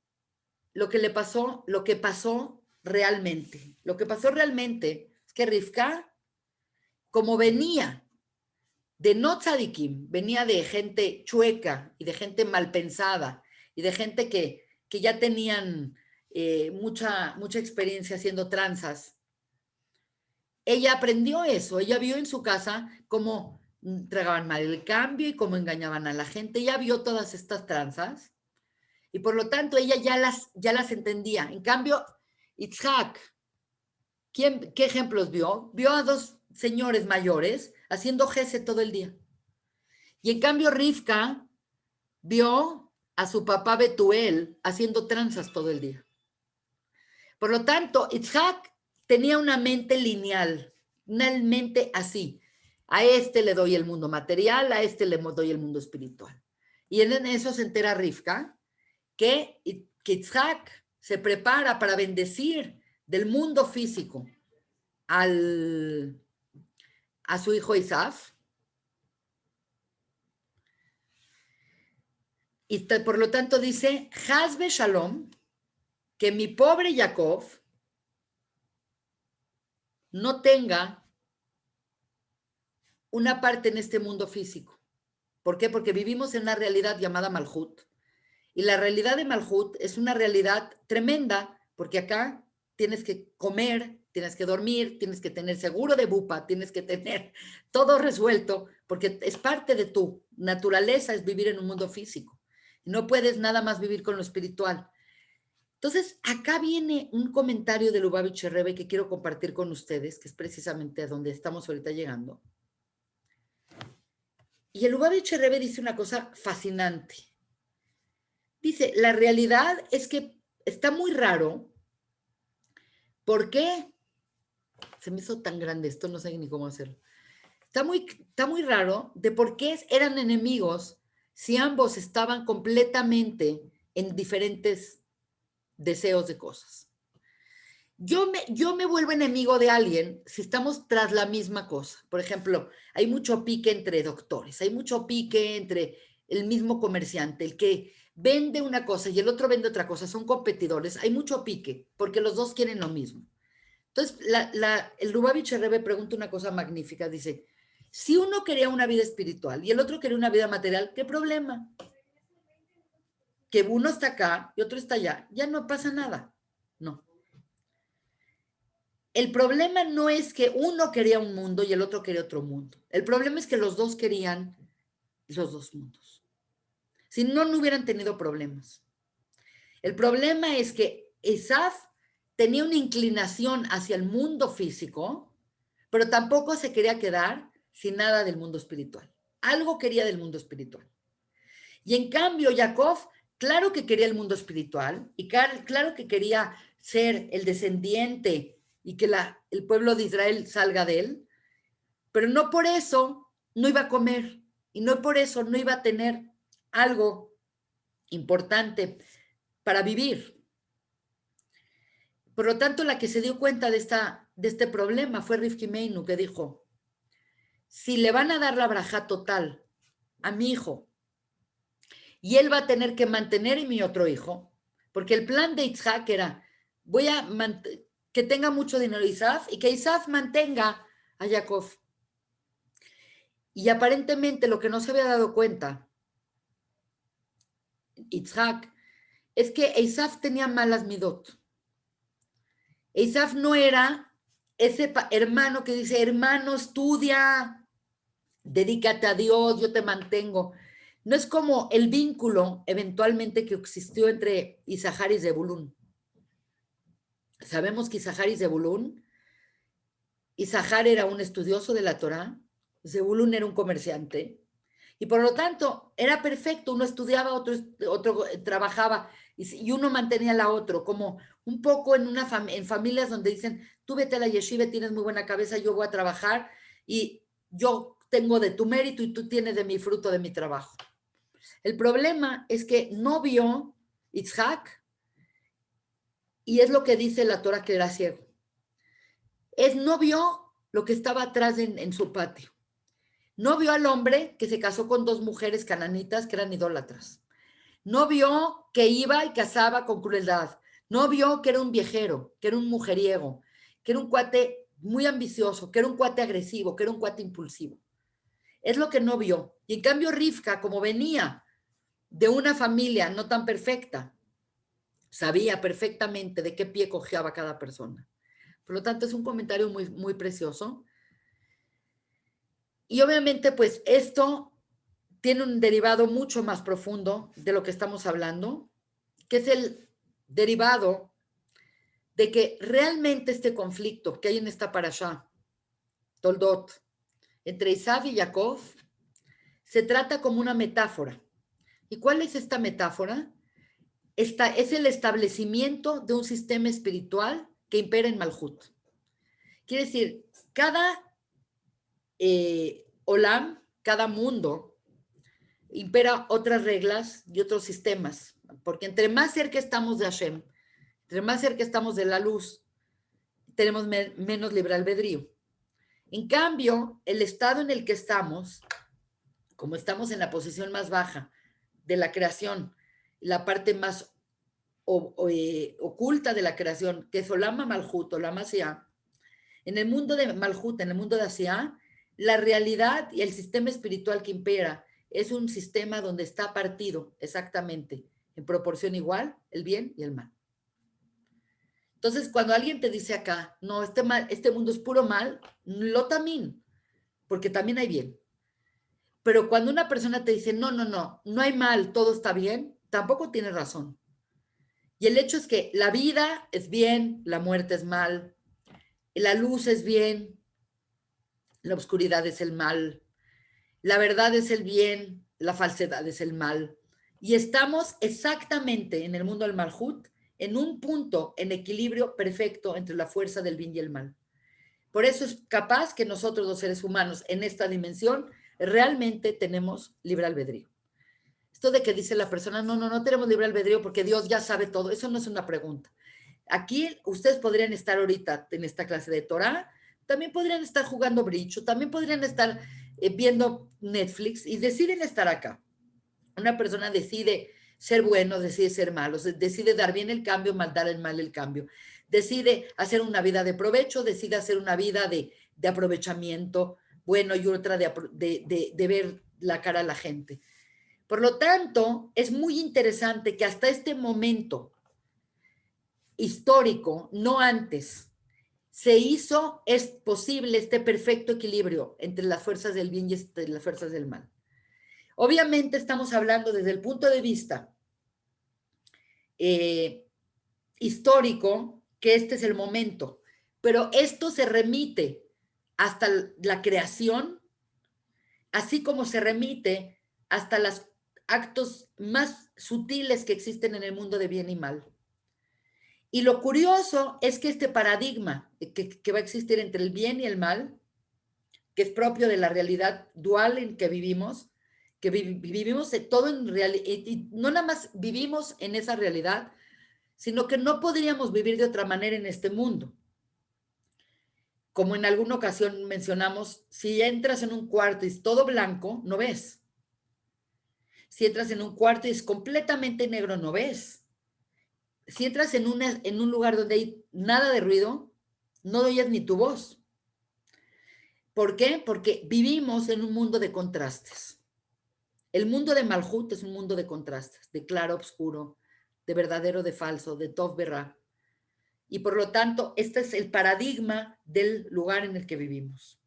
lo que le pasó, lo que pasó realmente. Lo que pasó realmente es que Rivka, como venía de no tzadikim, venía de gente chueca y de gente mal pensada y de gente que ya tenían mucha experiencia haciendo tranzas. Ella aprendió eso, ella vio en su casa cómo tragaban mal el cambio y cómo engañaban a la gente, ella vio todas estas tranzas y por lo tanto ella ya las entendía. En cambio, Itzhak, ¿qué ejemplos vio? Vio a dos señores mayores haciendo jese todo el día. Y en cambio Rivka vio a su papá Betuel haciendo tranzas todo el día. Por lo tanto, Itzhak tenía una mente lineal, una mente así. A este le doy el mundo material, a este le doy el mundo espiritual. Y en eso se entera Rivka que Itzhak se prepara para bendecir del mundo físico a su hijo Isaf. Y por lo tanto dice, Hazbe Shalom, que mi pobre Jacob no tenga una parte en este mundo físico. ¿Por qué? Porque vivimos en una realidad llamada Malhut. Y la realidad de Malhut es una realidad tremenda, porque acá tienes que comer, tienes que dormir, tienes que tener seguro de bupa, tienes que tener todo resuelto, porque es parte de tu naturaleza, es vivir en un mundo físico. No puedes nada más vivir con lo espiritual. Entonces, acá viene un comentario de Lubavitch Rebbe que quiero compartir con ustedes, que es precisamente a donde estamos ahorita llegando. Y el Lubavitch Rebbe dice una cosa fascinante. Dice, la realidad es que está muy raro. ¿Por qué? Se me hizo tan grande esto, no sé ni cómo hacerlo. Está muy raro de por qué eran enemigos si ambos estaban completamente en diferentes deseos de cosas. Yo me vuelvo enemigo de alguien si estamos tras la misma cosa. Por ejemplo, hay mucho pique entre doctores, hay mucho pique entre el mismo comerciante, el que vende una cosa y el otro vende otra cosa, son competidores, hay mucho pique porque los dos quieren lo mismo. Entonces, el Lubavitch Rebbe pregunta una cosa magnífica, dice, si uno quería una vida espiritual y el otro quería una vida material, ¿qué problema? Que uno está acá y otro está allá, ya no pasa nada. No. El problema no es que uno quería un mundo y el otro quería otro mundo. El problema es que los dos querían los dos mundos. Si no, no hubieran tenido problemas. El problema es que Esaf tenía una inclinación hacia el mundo físico, pero tampoco se quería quedar sin nada del mundo espiritual. Algo quería del mundo espiritual. Y en cambio, Jacob, claro que quería el mundo espiritual y claro que quería ser el descendiente y que el pueblo de Israel salga de él, pero no por eso no iba a comer y no por eso no iba a tener algo importante para vivir. Por lo tanto, la que se dio cuenta de este problema fue Rivki Meinu, que dijo, si le van a dar la braja total a mi hijo y él va a tener que mantener a mi otro hijo, porque el plan de Itzhak era, que tenga mucho dinero Isaf y que Isaf mantenga a Jacob. Y aparentemente lo que no se había dado cuenta Itzhak es que Isaf tenía malas midot. Isaf no era ese hermano que dice, hermano, estudia, dedícate a Dios, yo te mantengo. No es como el vínculo eventualmente que existió entre Isahar y Zebulún. Sabemos que Isahar y Zebulún, Isahar era un estudioso de la Torá, Zebulún era un comerciante, y por lo tanto era perfecto, uno estudiaba, otro trabajaba, y uno mantenía al otro, como un poco en familias donde dicen, tú vete a la yeshiva, tienes muy buena cabeza, yo voy a trabajar, y yo tengo de tu mérito y tú tienes de mi fruto de mi trabajo. El problema es que no vio Isaac, y es lo que dice la Torah que era ciego. No vio lo que estaba atrás en su patio. No vio al hombre que se casó con 2 mujeres cananitas que eran idólatras. No vio que iba y cazaba con crueldad. No vio que era un viejero, que era un mujeriego, que era un cuate muy ambicioso, que era un cuate agresivo, que era un cuate impulsivo. Es lo que no vio. Y en cambio Rivka, como venía de una familia no tan perfecta, sabía perfectamente de qué pie cojeaba cada persona. Por lo tanto, es un comentario muy, muy precioso. Y obviamente, pues esto tiene un derivado mucho más profundo de lo que estamos hablando, que es el derivado de que realmente este conflicto que hay en esta parashá, Toldot, entre Isaac y Jacob, se trata como una metáfora. ¿Y cuál es esta metáfora? Es el establecimiento de un sistema espiritual que impera en Malhut. Quiere decir, cada Olam, cada mundo, impera otras reglas y otros sistemas, porque entre más cerca estamos de Hashem, entre más cerca estamos de la luz, tenemos menos libre albedrío. En cambio, el estado en el que estamos, como estamos en la posición más baja de la creación, la parte más oculta de la creación, que es Olama Malhut, Olama Asiá, en el mundo de Malhut, en el mundo de Asiá, la realidad y el sistema espiritual que impera es un sistema donde está partido exactamente, en proporción igual, el bien y el mal. Entonces, cuando alguien te dice acá, no, este mundo es puro mal, lo también, porque también hay bien. Pero cuando una persona te dice, no hay mal, todo está bien, tampoco tiene razón. Y el hecho es que la vida es bien, la muerte es mal, la luz es bien, la oscuridad es el mal, la verdad es el bien, la falsedad es el mal. Y estamos exactamente en el mundo del Malhut, en un punto en equilibrio perfecto entre la fuerza del bien y el mal. Por eso es capaz que nosotros los seres humanos en esta dimensión realmente tenemos libre albedrío. Esto de que dice la persona, no tenemos libre albedrío porque Dios ya sabe todo, eso no es una pregunta. Aquí ustedes podrían estar ahorita en esta clase de Torah, también podrían estar jugando bridge, también podrían estar viendo Netflix y deciden estar acá. Una persona decide ser bueno, decide ser malo, decide dar bien el cambio, dar el mal el cambio, decide hacer una vida de provecho, decide hacer una vida de aprovechamiento bueno y otra de ver la cara a la gente. Por lo tanto, es muy interesante que hasta este momento histórico, no antes, es posible este perfecto equilibrio entre las fuerzas del bien y las fuerzas del mal. Obviamente estamos hablando desde el punto de vista histórico, que este es el momento, pero esto se remite hasta la creación, así como se remite hasta los actos más sutiles que existen en el mundo de bien y mal. Y lo curioso es que este paradigma que va a existir entre el bien y el mal, que es propio de la realidad dual en que vivimos vivimos de todo en realidad, y no nada más vivimos en esa realidad, sino que no podríamos vivir de otra manera en este mundo. Como en alguna ocasión mencionamos, si entras en un cuarto y es todo blanco, no ves. Si entras en un cuarto y es completamente negro, no ves. Si entras en un lugar donde hay nada de ruido, no oyes ni tu voz. ¿Por qué? Porque vivimos en un mundo de contrastes. El mundo de Malhut es un mundo de contrastes, de claro, oscuro, de verdadero, de falso, de Tov Berra. Y por lo tanto, este es el paradigma del lugar en el que vivimos.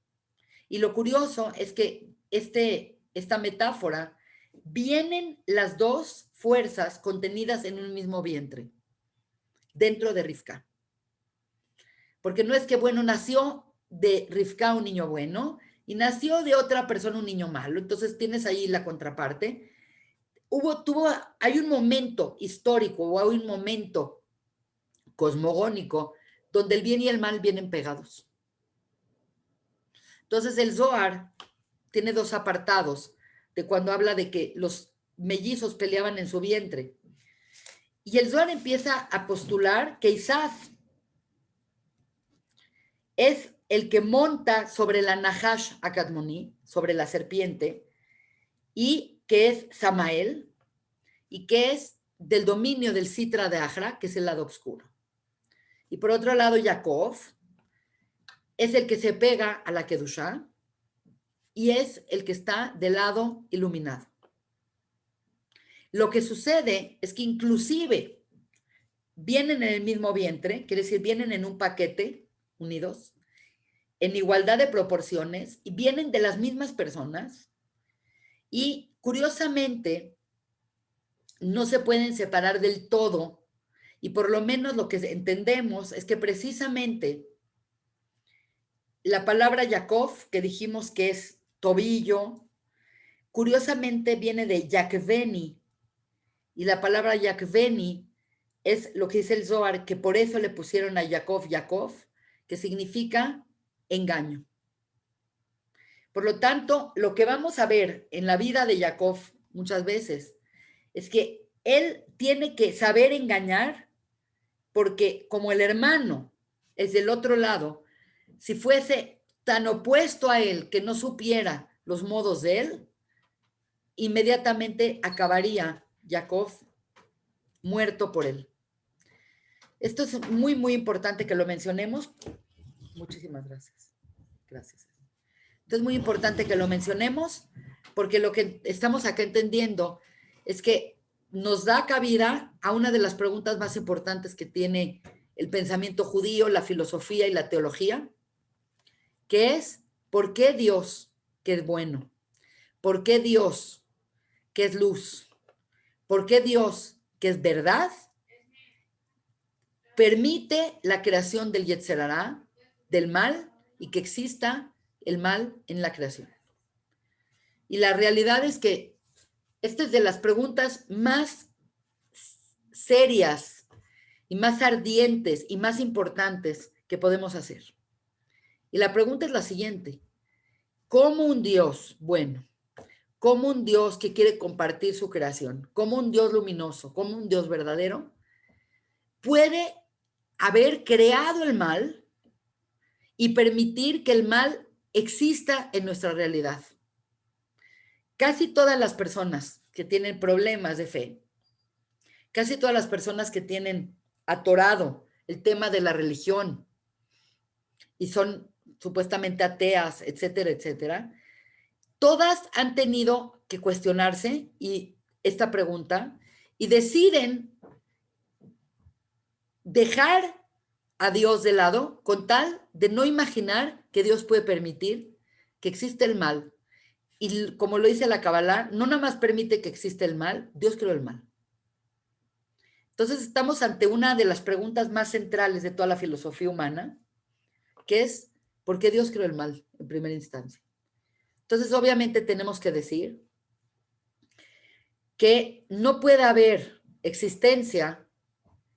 Y lo curioso es que esta metáfora, vienen las dos fuerzas contenidas en un mismo vientre, dentro de Rivka. Porque no es que, bueno, nació de Rivka un niño bueno y nació de otra persona un niño malo. Entonces tienes ahí la contraparte. Hay un momento histórico o hay un momento cosmogónico donde el bien y el mal vienen pegados. Entonces el Zohar tiene dos apartados de cuando habla de que los mellizos peleaban en su vientre. Y el Zohar empieza a postular que Isaf es el que monta sobre la Nahash Akadmoni, sobre la serpiente, y que es Samael, y que es del dominio del Sitra de Ahra, que es el lado oscuro. Y por otro lado, Jacob es el que se pega a la Kedushá y es el que está del lado iluminado. Lo que sucede es que inclusive vienen en el mismo vientre, quiere decir, vienen en un paquete, unidos, en igualdad de proporciones, y vienen de las mismas personas, y curiosamente no se pueden separar del todo, y por lo menos lo que entendemos es que precisamente la palabra Yaakov, que dijimos que es tobillo, curiosamente viene de Yakveni, y la palabra Yakveni es lo que dice el Zohar, que por eso le pusieron a Jacob, que significa engaño. Por lo tanto, lo que vamos a ver en la vida de Jacob muchas veces es que él tiene que saber engañar, porque como el hermano es del otro lado, si fuese tan opuesto a él que no supiera los modos de él, inmediatamente acabaría Jacob muerto por él. Esto es muy, muy importante que lo mencionemos. Muchísimas gracias. Gracias. Esto es muy importante que lo mencionemos, porque lo que estamos acá entendiendo es que nos da cabida a una de las preguntas más importantes que tiene el pensamiento judío, la filosofía y la teología, que es, ¿por qué Dios, que es bueno? ¿Por qué Dios, que es luz? ¿Por qué Dios, que es verdad, permite la creación del Yetzer Hará, del mal, y que exista el mal en la creación? Y la realidad es que esta es de las preguntas más serias y más ardientes y más importantes que podemos hacer. Y la pregunta es la siguiente: ¿cómo un Dios bueno, cómo un Dios que quiere compartir su creación, cómo un Dios luminoso, cómo un Dios verdadero puede haber creado el mal y permitir que el mal exista en nuestra realidad? Casi todas las personas que tienen problemas de fe, casi todas las personas que tienen atorado el tema de la religión y son supuestamente ateas, etcétera, etcétera, todas han tenido que cuestionarse y esta pregunta y deciden dejar a Dios de lado con tal de no imaginar que Dios puede permitir que existe el mal. Y como lo dice la Kabbalah, no nada más permite que exista el mal, Dios creó el mal. Entonces estamos ante una de las preguntas más centrales de toda la filosofía humana, que es, ¿por qué Dios creó el mal en primera instancia? Entonces obviamente tenemos que decir que no puede haber existencia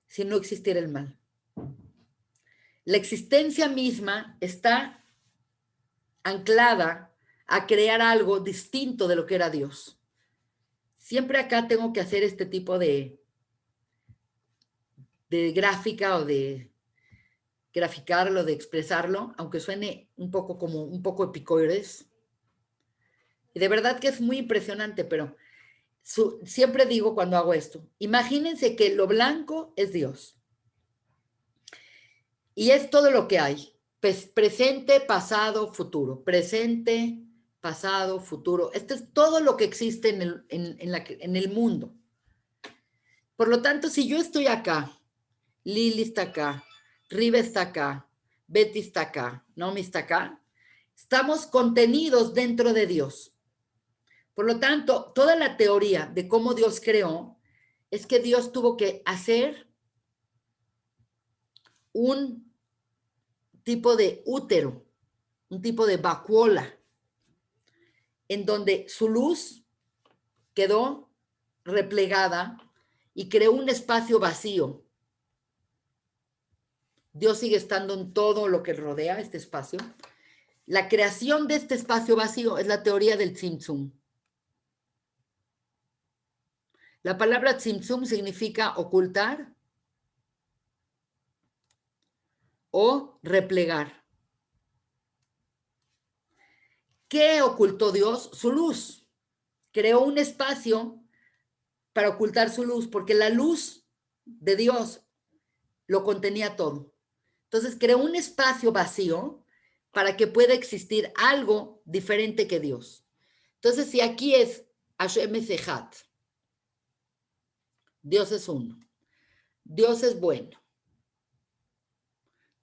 si no existiera el mal. La existencia misma está anclada a crear algo distinto de lo que era Dios. Siempre acá tengo que hacer este tipo de gráfica o de graficarlo, de expresarlo, aunque suene un poco como un poco epicoides. Y de verdad que es muy impresionante, pero siempre digo cuando hago esto, imagínense que lo blanco es Dios. Y es todo lo que hay. Presente, pasado, futuro. Presente, pasado, futuro. Esto es todo lo que existe en el mundo. Por lo tanto, si yo estoy acá, Lili está acá, Riva está acá, Betty está acá, Naomi está acá. Estamos contenidos dentro de Dios. Por lo tanto, toda la teoría de cómo Dios creó es que Dios tuvo que hacer un tipo de útero, un tipo de vacuola, en donde su luz quedó replegada y creó un espacio vacío. Dios sigue estando en todo lo que rodea este espacio. La creación de este espacio vacío es la teoría del Tzimtzum. La palabra Tzimtzum significa ocultar o replegar. ¿Qué ocultó Dios? Su luz. Creó un espacio para ocultar su luz, porque la luz de Dios lo contenía todo. Entonces creó un espacio vacío para que pueda existir algo diferente que Dios. Entonces, si aquí es Hashem Echad, Dios es uno, Dios es bueno,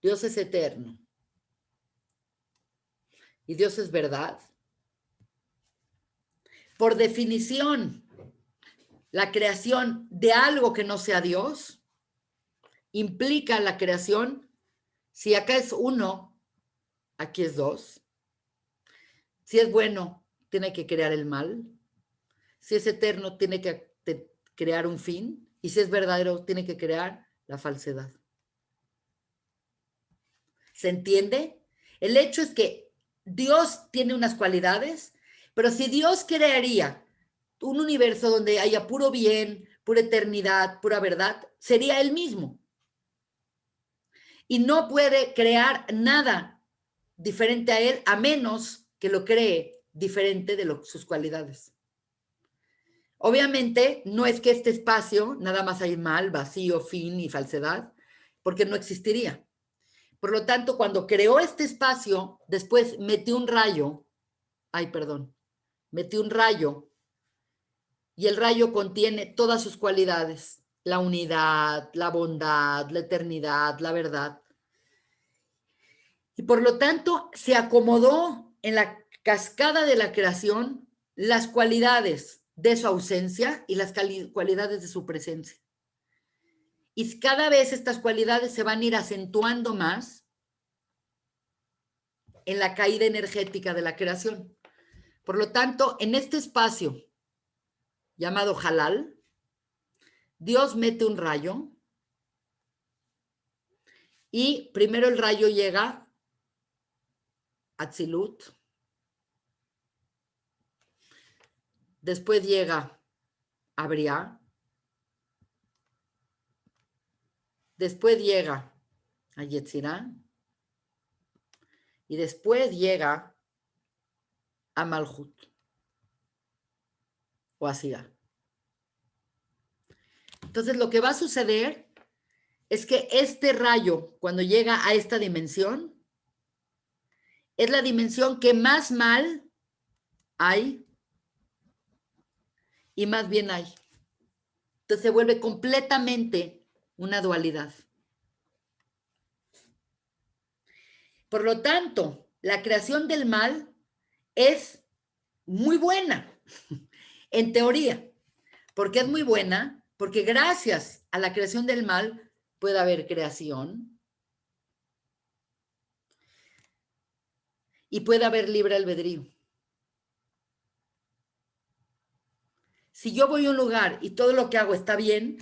Dios es eterno y Dios es verdad, por definición, la creación de algo que no sea Dios implica la creación, si acá es uno, aquí es dos. Si es bueno, tiene que crear el mal. Si es eterno, tiene que crear un fin. Y si es verdadero, tiene que crear la falsedad. ¿Se entiende? El hecho es que Dios tiene unas cualidades, pero si Dios crearía un universo donde haya puro bien, pura eternidad, pura verdad, sería Él mismo. Y no puede crear nada diferente a Él a menos que lo cree diferente de sus cualidades. Obviamente, no es que este espacio nada más hay mal, vacío, fin y falsedad, porque no existiría. Por lo tanto, cuando creó este espacio, después metió un rayo, metió un rayo, y el rayo contiene todas sus cualidades, la unidad, la bondad, la eternidad, la verdad. Y por lo tanto, se acomodó en la cascada de la creación las cualidades de su ausencia y las cualidades de su presencia. Y cada vez estas cualidades se van a ir acentuando más en la caída energética de la creación. Por lo tanto, en este espacio llamado Halal, Dios mete un rayo y primero el rayo llega a Tzilut, después llega a Briá, después llega a Yetzirah y después llega a Malhut o a Sirah. Entonces lo que va a suceder es que este rayo, cuando llega a esta dimensión, es la dimensión que más mal hay y más bien hay. Entonces se vuelve completamente una dualidad. Por lo tanto, la creación del mal es muy buena, en teoría. ¿Por qué es muy buena? Porque gracias a la creación del mal puede haber creación y puede haber libre albedrío. Si yo voy a un lugar y todo lo que hago está bien,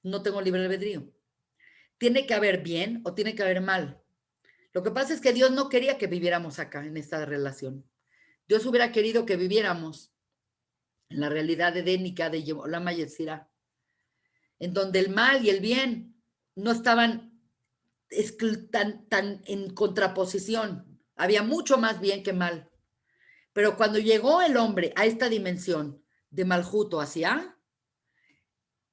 no tengo libre albedrío. Tiene que haber bien o tiene que haber mal. Lo que pasa es que Dios no quería que viviéramos acá en esta relación. Dios hubiera querido que viviéramos en la realidad edénica de Olam Yetzirah, en donde el mal y el bien no estaban tan en contraposición. Había mucho más bien que mal. Pero cuando llegó el hombre a esta dimensión de Malhut o hacia,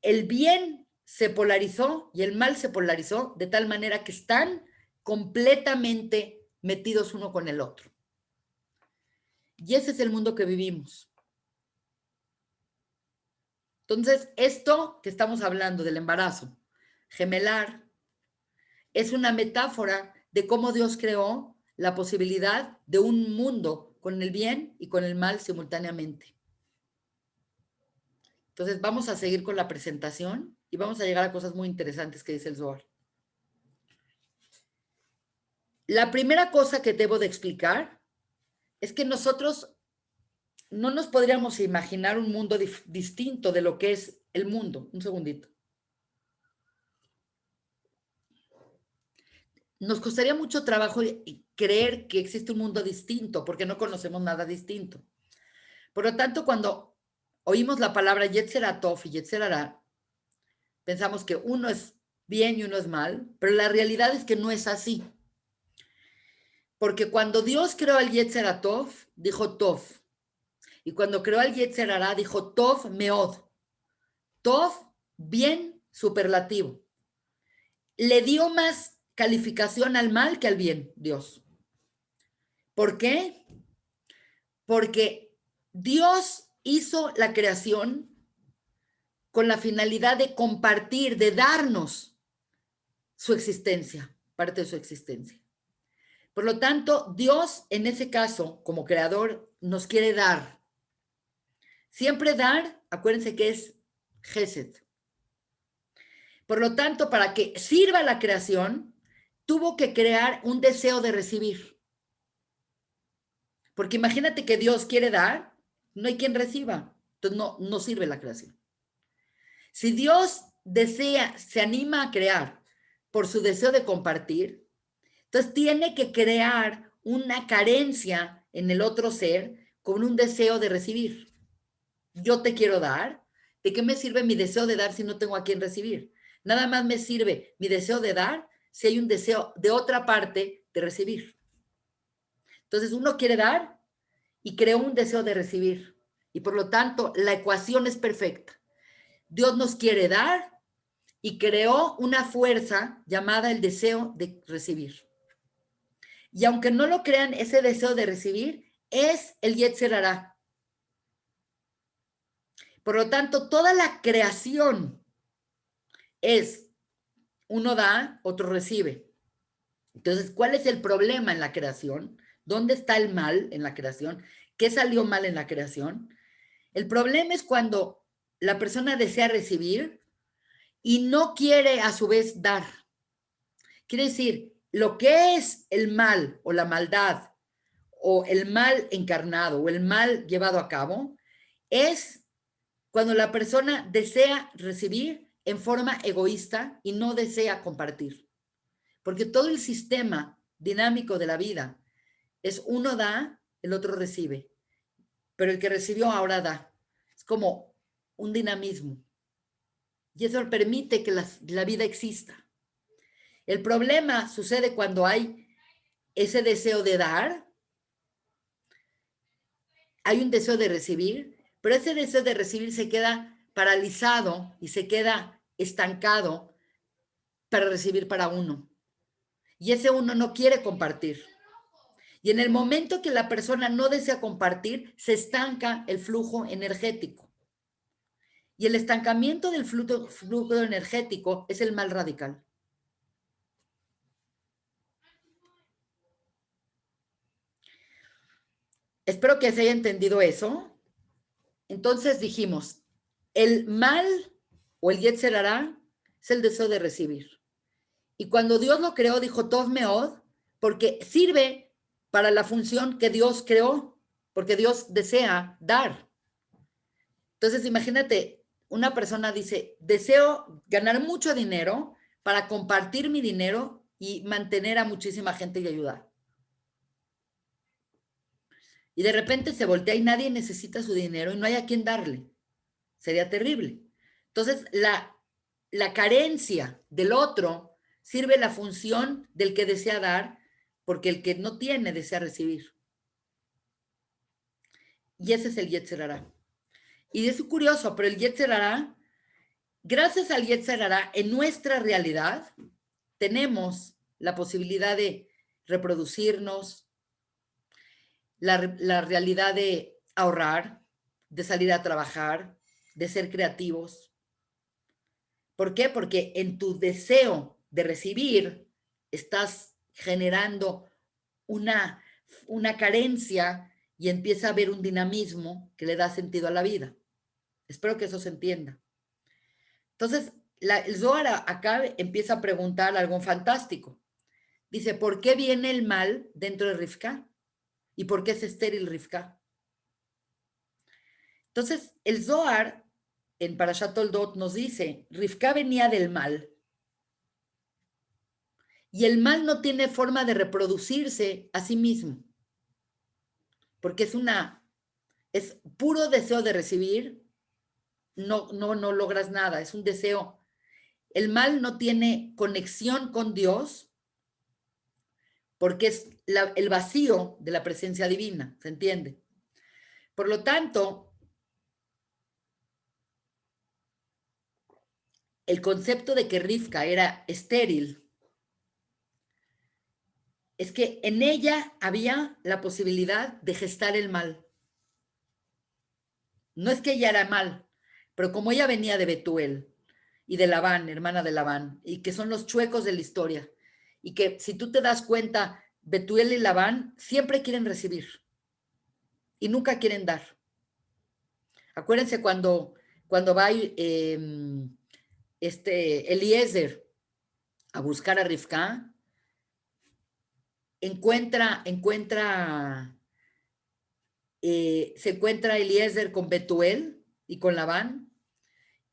el bien se polarizó y el mal se polarizó de tal manera que están completamente metidos uno con el otro. Y ese es el mundo que vivimos. Entonces, esto que estamos hablando del embarazo gemelar es una metáfora de cómo Dios creó la posibilidad de un mundo con el bien y con el mal simultáneamente. Entonces vamos a seguir con la presentación y vamos a llegar a cosas muy interesantes que dice el Zohar. La primera cosa que debo de explicar es que nosotros no nos podríamos imaginar un mundo distinto de lo que es el mundo. Un segundito. Nos costaría mucho trabajo creer que existe un mundo distinto porque no conocemos nada distinto. Por lo tanto, cuando oímos la palabra Yetzer Tov y Yetzer Hara, pensamos que uno es bien y uno es mal, pero la realidad es que no es así. Porque cuando Dios creó al Yetzer Tov, dijo Tov. Y cuando creó al Yetzer Hara, dijo Tov Meod. Tov, bien superlativo. Le dio más calificación al mal que al bien, Dios. ¿Por qué? Porque Dios hizo la creación con la finalidad de compartir, de darnos su existencia, parte de su existencia. Por lo tanto, Dios, en ese caso, como creador, nos quiere dar. Siempre dar, acuérdense que es Gesed. Por lo tanto, para que sirva la creación, tuvo que crear un deseo de recibir. Porque imagínate que Dios quiere dar, no hay quien reciba. Entonces no sirve la creación. Si Dios desea, se anima a crear por su deseo de compartir, entonces tiene que crear una carencia en el otro ser con un deseo de recibir. Yo te quiero dar. ¿De qué me sirve mi deseo de dar si no tengo a quien recibir? Nada más me sirve mi deseo de dar si hay un deseo de otra parte de recibir. Entonces uno quiere dar y creó un deseo de recibir. Y por lo tanto, la ecuación es perfecta. Dios nos quiere dar y creó una fuerza llamada el deseo de recibir. Y aunque no lo crean, ese deseo de recibir es el Yetzer Hara. Por lo tanto, toda la creación es uno da, otro recibe. Entonces, ¿cuál es el problema en la creación? ¿Dónde está el mal en la creación? ¿Qué salió mal en la creación? El problema es cuando la persona desea recibir y no quiere a su vez dar. Quiere decir, lo que es el mal o la maldad o el mal encarnado o el mal llevado a cabo es cuando la persona desea recibir en forma egoísta y no desea compartir. Porque todo el sistema dinámico de la vida es uno da, el otro recibe, pero el que recibió ahora da. Es como un dinamismo. Y eso permite que la vida exista. El problema sucede cuando hay ese deseo de dar, hay un deseo de recibir, pero ese deseo de recibir se queda paralizado y se queda estancado para recibir para uno. Y ese uno no quiere compartir. Y en el momento que la persona no desea compartir, se estanca el flujo energético. Y el estancamiento del flujo energético es el mal radical. Espero que se haya entendido eso. Entonces dijimos, el mal o el Yetzer Hara es el deseo de recibir. Y cuando Dios lo creó, dijo Tov Meod, porque sirve para la función que Dios creó, porque Dios desea dar. Entonces, imagínate, una persona dice, deseo ganar mucho dinero para compartir mi dinero y mantener a muchísima gente y ayudar. Y de repente se voltea y nadie necesita su dinero y no hay a quién darle. Sería terrible. Entonces, la carencia del otro sirve la función del que desea dar, porque el que no tiene desea recibir. Y ese es el Yetzer Hara. Y es curioso, pero el Yetzer Hara, gracias al Yetzer Hara, en nuestra realidad tenemos la posibilidad de reproducirnos, la realidad de ahorrar, de salir a trabajar, de ser creativos. ¿Por qué? Porque en tu deseo de recibir estás generando una carencia y empieza a haber un dinamismo que le da sentido a la vida. Espero que eso se entienda. Entonces, el Zohar acá empieza a preguntar algo fantástico. Dice, ¿por qué viene el mal dentro de Rivka? ¿Y por qué es estéril Rivka? Entonces, el Zohar en Parashat Toldot nos dice, Rivka venía del mal. Y el mal no tiene forma de reproducirse a sí mismo. Porque es puro deseo de recibir, no logras nada, es un deseo. El mal no tiene conexión con Dios porque es el vacío de la presencia divina, ¿se entiende? Por lo tanto, el concepto de que Rivka era estéril es que en ella había la posibilidad de gestar el mal. No es que ella era mal, pero como ella venía de Betuel y de Labán, hermana de Labán, y que son los chuecos de la historia, y que si tú te das cuenta, Betuel y Labán siempre quieren recibir y nunca quieren dar. Acuérdense cuando va Eliezer a buscar a Rivka, se encuentra Eliezer con Betuel y con Labán,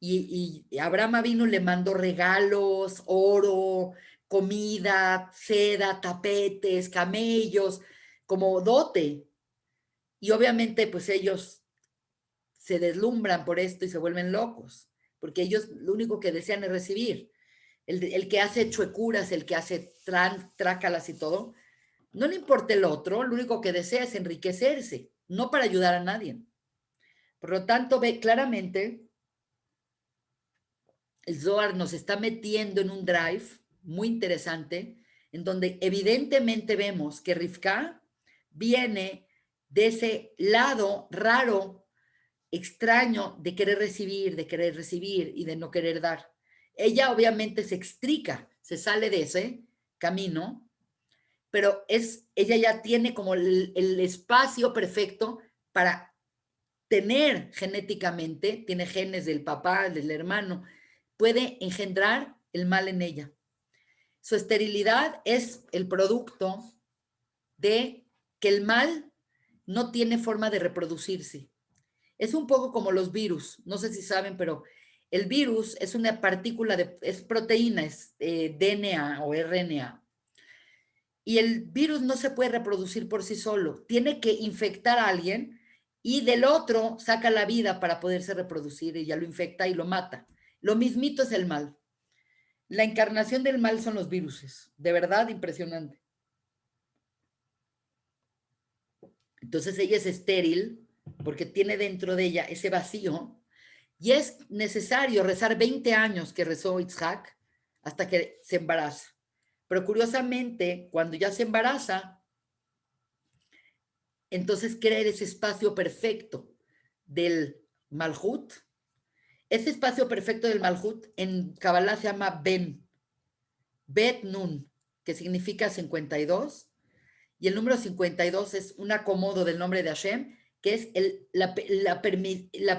y Abraham Avinu le mandó regalos, oro, comida, seda, tapetes, camellos, como dote. Y obviamente, pues ellos se deslumbran por esto y se vuelven locos, porque ellos lo único que desean es recibir. El que hace chuecuras, el que hace trácalas y todo, no le importa el otro, lo único que desea es enriquecerse, no para ayudar a nadie. Por lo tanto, ve claramente, el Zohar nos está metiendo en un drive muy interesante, en donde evidentemente vemos que Rivka viene de ese lado raro, extraño de querer recibir y de no querer dar. Ella obviamente se extrica, se sale de ese camino, pero ella ya tiene como el espacio perfecto para tener genéticamente, tiene genes del papá, del hermano, puede engendrar el mal en ella. Su esterilidad es el producto de que el mal no tiene forma de reproducirse. Es un poco como los virus, no sé si saben, pero el virus es una partícula, es proteína, es DNA o RNA. Y el virus no se puede reproducir por sí solo, tiene que infectar a alguien y del otro saca la vida para poderse reproducir y ya lo infecta y lo mata. Lo mismito es el mal. La encarnación del mal son los viruses, de verdad impresionante. Entonces ella es estéril porque tiene dentro de ella ese vacío y es necesario rezar 20 años que rezó Isaac hasta que se embaraza. Pero curiosamente, cuando ya se embaraza, entonces crea ese espacio perfecto del Malhut. Ese espacio perfecto del Malhut en Kabbalah se llama Bet Nun, que significa 52, y el número 52 es un acomodo del nombre de Hashem, que es la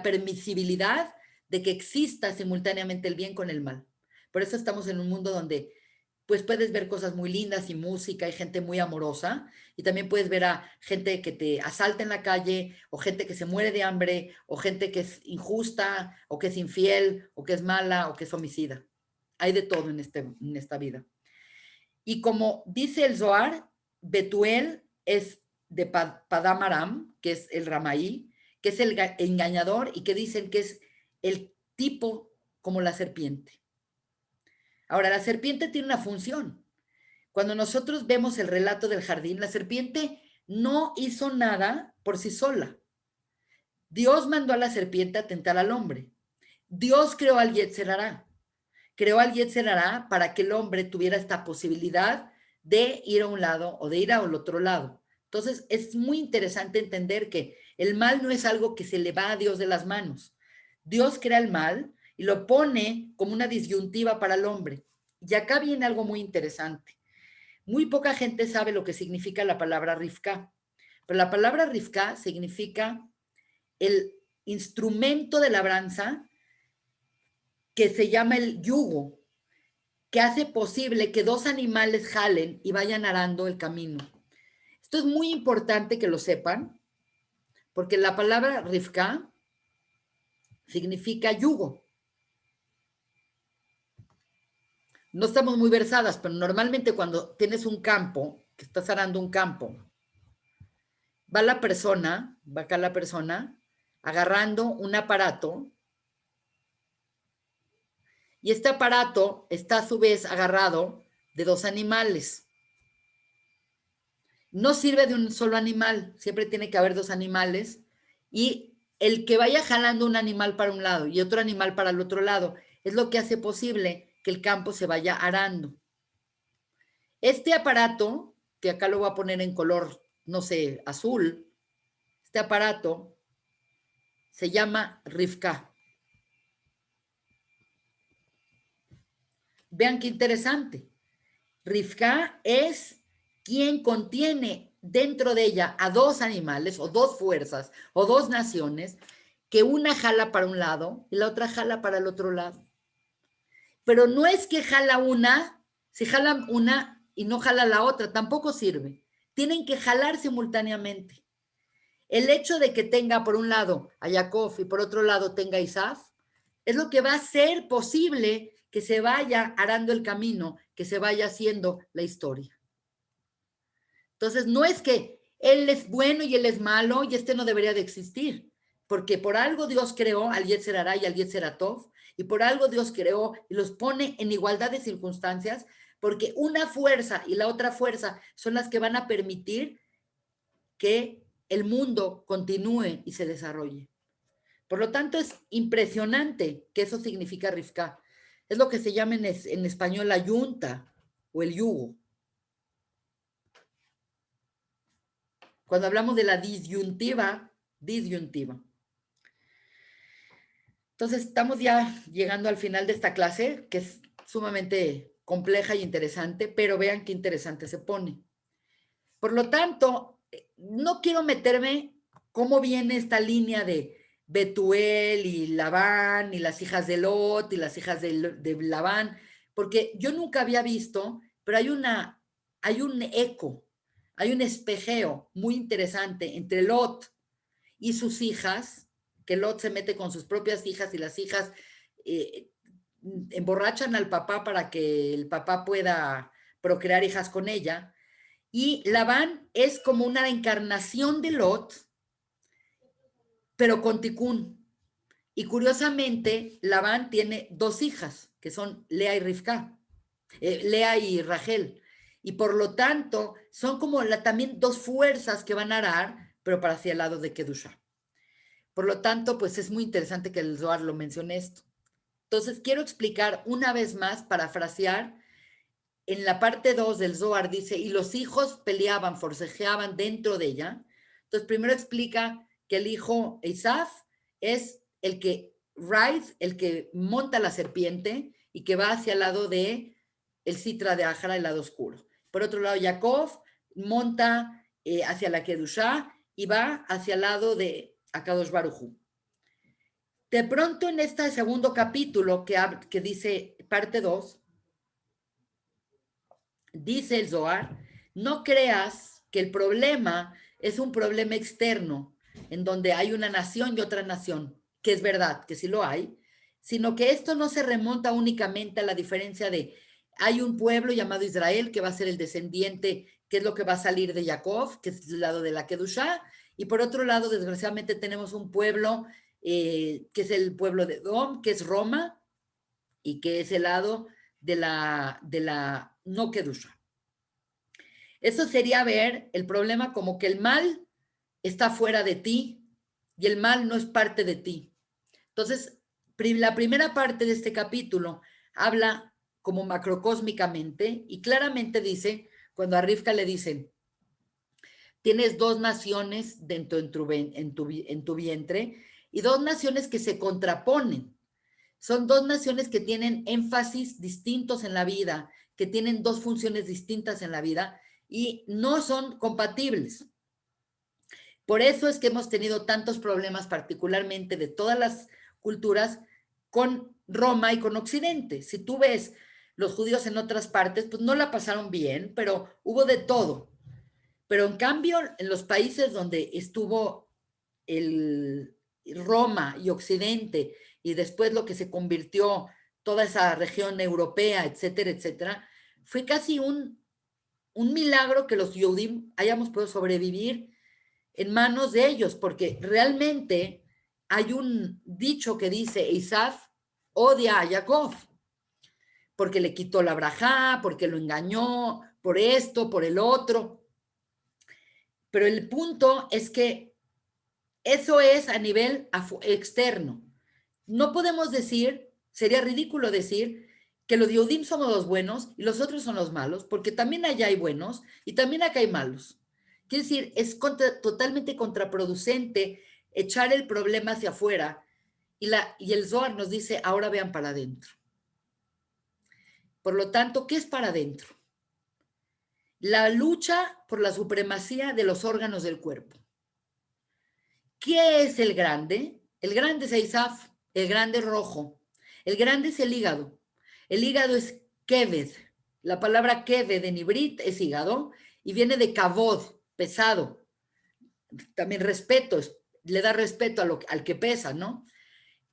permisibilidad de que exista simultáneamente el bien con el mal. Por eso estamos en un mundo donde pues puedes ver cosas muy lindas y música y gente muy amorosa, y también puedes ver a gente que te asalta en la calle, o gente que se muere de hambre, o gente que es injusta, o que es infiel, o que es mala, o que es homicida. Hay de todo en esta vida. Y como dice el Zohar, Betuel es de Padam Aram, que es el Ramaí, que es el engañador y que dicen que es el tipo como la serpiente. Ahora, la serpiente tiene una función. Cuando nosotros vemos el relato del jardín, la serpiente no hizo nada por sí sola. Dios mandó a la serpiente a tentar al hombre. Dios creó al Yetzer Hará. Creó al Yetzer Hará para que el hombre tuviera esta posibilidad de ir a un lado o de ir al otro lado. Entonces, es muy interesante entender que el mal no es algo que se le va a Dios de las manos. Dios crea el mal y lo pone como una disyuntiva para el hombre. Y acá viene algo muy interesante. Muy poca gente sabe lo que significa la palabra Rivka, pero la palabra Rivka significa el instrumento de labranza que se llama el yugo, que hace posible que dos animales jalen y vayan arando el camino. Esto es muy importante que lo sepan, porque la palabra Rivka significa yugo. No estamos muy versadas, pero normalmente cuando tienes un campo, que estás arando un campo, va acá la persona, agarrando un aparato, y este aparato está a su vez agarrado de dos animales. No sirve de un solo animal, siempre tiene que haber dos animales, y el que vaya jalando un animal para un lado y otro animal para el otro lado es lo que hace posible que el campo se vaya arando. Este aparato, que acá lo voy a poner en color, no sé, azul, este aparato se llama Rivka. Vean qué interesante. Rivka es quien contiene dentro de ella a dos animales o dos fuerzas o dos naciones que una jala para un lado y la otra jala para el otro lado. Pero no es que jala una, si jala una y no jala la otra, tampoco sirve. Tienen que jalar simultáneamente. El hecho de que tenga por un lado a Jacob y por otro lado tenga a Isaf, es lo que va a hacer posible que se vaya arando el camino, que se vaya haciendo la historia. Entonces, no es que él es bueno y él es malo y este no debería de existir, porque por algo Dios creó al Yetzer Hará y al Yetzer Tov, y por algo Dios creó y los pone en igualdad de circunstancias, porque una fuerza y la otra fuerza son las que van a permitir que el mundo continúe y se desarrolle. Por lo tanto, es impresionante que eso significa Rivka. Es lo que se llama en español la yunta o el yugo. Cuando hablamos de la disyuntiva. Entonces, estamos ya llegando al final de esta clase, que es sumamente compleja y interesante, pero vean qué interesante se pone. Por lo tanto, no quiero meterme cómo viene esta línea de Betuel y Labán y las hijas de Lot y las hijas de Labán, porque yo nunca había visto, pero hay un eco, hay un espejeo muy interesante entre Lot y sus hijas, que Lot se mete con sus propias hijas y las hijas eh, emborrachan al papá para que el papá pueda procrear hijas con ella. Y Labán es como una encarnación de Lot, pero con Ticún. Y curiosamente, Labán tiene dos hijas, que son Lea y Rivka, Lea y Rachel. Y por lo tanto, son como también dos fuerzas que van a arar, pero para hacia el lado de Kedusha. Por lo tanto, pues es muy interesante que el Zohar lo mencione esto. Entonces, quiero explicar una vez más, parafrasear, en la parte 2 del Zohar dice, y los hijos peleaban, forcejeaban dentro de ella. Entonces, primero explica que el hijo Isaf es el que el que monta la serpiente y que va hacia el lado de el Sitra de Ajara, el lado oscuro. Por otro lado, Jacob monta hacia la Kedushá y va hacia el lado de Akadosh Barujú. De pronto, en este segundo capítulo que dice parte 2, dice el Zohar, no creas que el problema es un problema externo, en donde hay una nación y otra nación, que es verdad, que sí lo hay, sino que esto no se remonta únicamente a la diferencia de, hay un pueblo llamado Israel que va a ser el descendiente, que es lo que va a salir de Jacob, que es el lado de la Kedushá, y por otro lado, desgraciadamente, tenemos un pueblo que es el pueblo de Edom, que es Roma, y que es el lado de la no Kedusha. Eso sería ver el problema como que el mal está fuera de ti y el mal no es parte de ti. Entonces, la primera parte de este capítulo habla como macrocósmicamente y claramente dice, cuando a Rivka le dicen, tienes dos naciones dentro en tu vientre y dos naciones que se contraponen. Son dos naciones que tienen énfasis distintos en la vida, que tienen dos funciones distintas en la vida y no son compatibles. Por eso es que hemos tenido tantos problemas, particularmente de todas las culturas, con Roma y con Occidente. Si tú ves los judíos en otras partes, pues no la pasaron bien, pero hubo de todo. Pero en cambio, en los países donde estuvo el Roma y Occidente, y después lo que se convirtió toda esa región europea, etcétera, etcétera, fue casi un milagro que los Yehudim hayamos podido sobrevivir en manos de ellos, porque realmente hay un dicho que dice, Isaf odia a Jacob, porque le quitó la brajá, porque lo engañó, por esto, por el otro. Pero el punto es que eso es a nivel externo. No podemos decir, sería ridículo decir, que los Yehudim somos los buenos y los otros son los malos, porque también allá hay buenos y también acá hay malos. Quiere decir, es totalmente contraproducente echar el problema hacia afuera y el Zohar nos dice, ahora vean para adentro. Por lo tanto, ¿qué es para adentro? La lucha por la supremacía de los órganos del cuerpo. ¿Qué es el grande? El grande es Eisaf, el grande rojo. El grande es el hígado. El hígado es keved. La palabra keved en ibrit es hígado y viene de kavod, pesado. También respeto, le da respeto al que pesa, ¿no?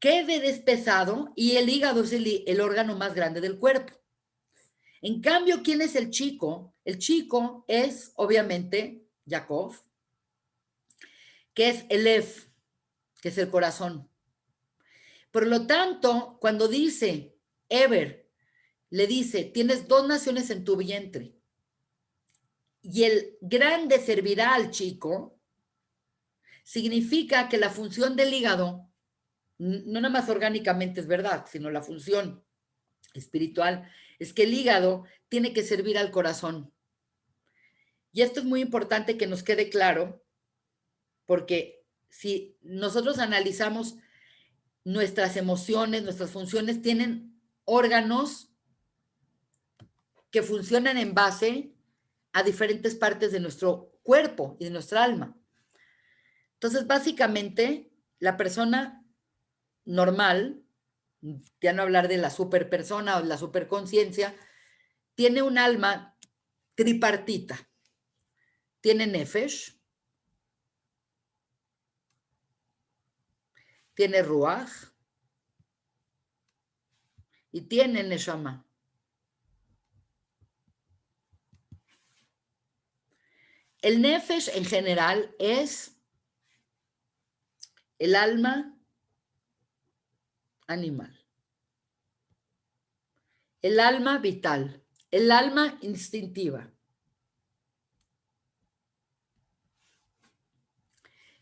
Keved es pesado y el hígado es el órgano más grande del cuerpo. En cambio, ¿quién es el chico? El chico es, obviamente, Jacob, que es el Ef, que es el corazón. Por lo tanto, cuando dice Eber, le dice, tienes dos naciones en tu vientre, y el grande servirá al chico, significa que la función del hígado, no nada más orgánicamente es verdad, sino la función espiritual, es que el hígado tiene que servir al corazón. Y esto es muy importante que nos quede claro, porque si nosotros analizamos nuestras emociones, nuestras funciones, tienen órganos que funcionan en base a diferentes partes de nuestro cuerpo y de nuestra alma. Entonces, básicamente, la persona normal, ya no hablar de la superpersona o la superconciencia, tiene un alma tripartita. Tiene nefesh, tiene ruach y tiene neshama. El nefesh en general es el alma animal, el alma vital, el alma instintiva.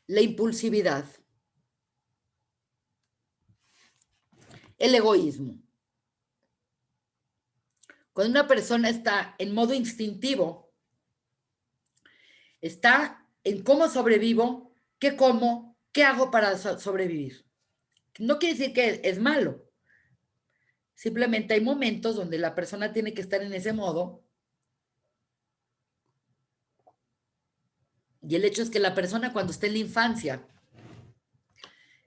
La impulsividad, el egoísmo. Cuando una persona está en modo instintivo, está en cómo sobrevivo, qué como, qué hago para sobrevivir. No quiere decir que es malo. Simplemente hay momentos donde la persona tiene que estar en ese modo. Y el hecho es que la persona cuando está en la infancia,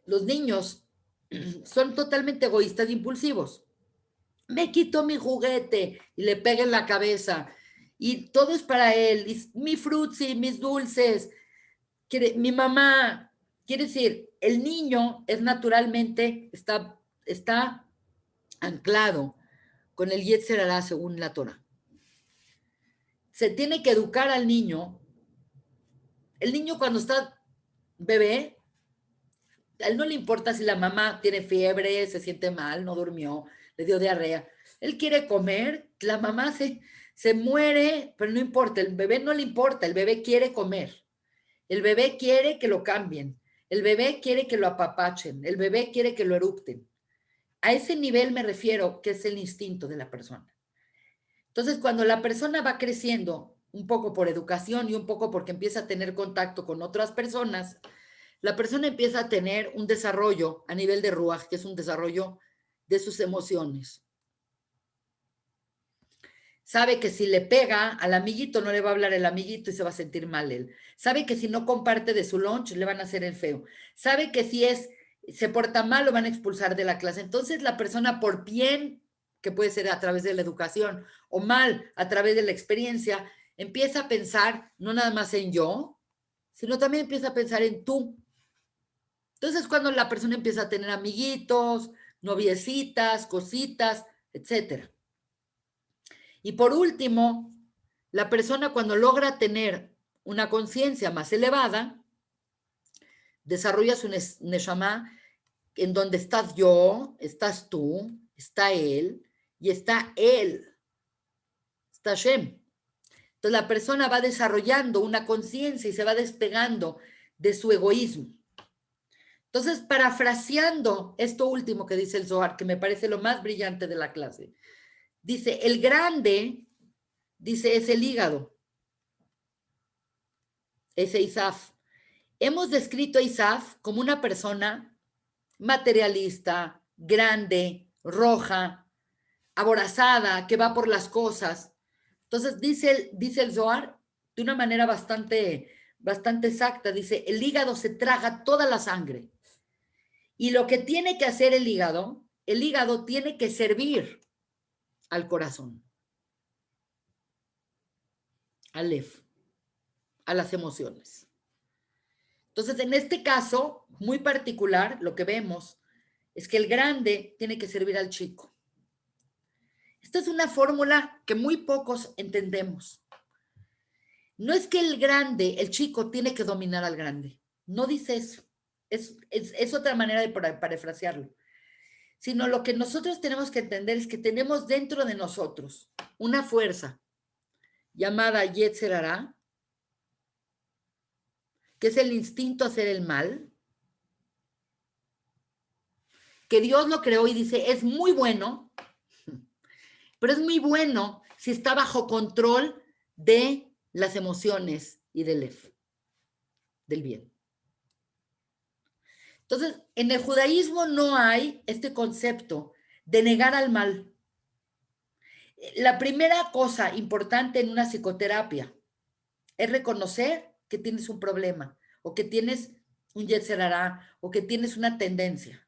los niños son totalmente egoístas e impulsivos. Me quito mi juguete y le pega en la cabeza. Y todo es para él. Y mi frutzi, mis dulces. Mi mamá. Quiere decir, el niño es naturalmente, está anclado con el Yetzer Hará según la Torah. Se tiene que educar al niño. El niño cuando está bebé, a él no le importa si la mamá tiene fiebre, se siente mal, no durmió, le dio diarrea. Él quiere comer, la mamá se muere, pero no importa, el bebé no le importa, el bebé quiere comer. El bebé quiere que lo cambien, el bebé quiere que lo apapachen, el bebé quiere que lo erupten. A ese nivel me refiero, que es el instinto de la persona. Entonces, cuando la persona va creciendo, un poco por educación y un poco porque empieza a tener contacto con otras personas, la persona empieza a tener un desarrollo a nivel de Ruach, que es un desarrollo de sus emociones. Sabe que si le pega al amiguito, no le va a hablar el amiguito y se va a sentir mal él. Sabe que si no comparte de su lunch, le van a hacer el feo. Sabe que si se porta mal, lo van a expulsar de la clase. Entonces, la persona, por bien, que puede ser a través de la educación, o mal, a través de la experiencia, empieza a pensar no nada más en yo, sino también empieza a pensar en tú. Entonces, cuando la persona empieza a tener amiguitos, noviecitas, cositas, etcétera. Y por último, la persona cuando logra tener una conciencia más elevada, desarrolla su neshama en donde estás yo, estás tú, está él y está él, está Shem. Entonces la persona va desarrollando una conciencia y se va despegando de su egoísmo. Entonces, parafraseando esto último que dice el Zohar, que me parece lo más brillante de la clase, dice, el grande, dice, es el hígado, ese Isaf. Hemos descrito a Isaf como una persona materialista, grande, roja, aborazada, que va por las cosas. Entonces dice el Zohar de una manera bastante exacta, dice, el hígado se traga toda la sangre. Y lo que tiene que hacer el hígado tiene que servir al corazón, al Lef, a las emociones. Entonces, en este caso muy particular, lo que vemos es que el grande tiene que servir al chico. Esta es una fórmula que muy pocos entendemos. No es que el chico tiene que dominar al grande. No dice eso. Es otra manera de parafrasearlo. Sino lo que nosotros tenemos que entender es que tenemos dentro de nosotros una fuerza llamada Yetzer Hara, que es el instinto a hacer el mal, que Dios lo creó y dice, es muy bueno, pero es muy bueno si está bajo control de las emociones y del bien. Entonces, en el judaísmo no hay este concepto de negar al mal. La primera cosa importante en una psicoterapia es reconocer que tienes un problema o que tienes un yetzer hara o que tienes una tendencia.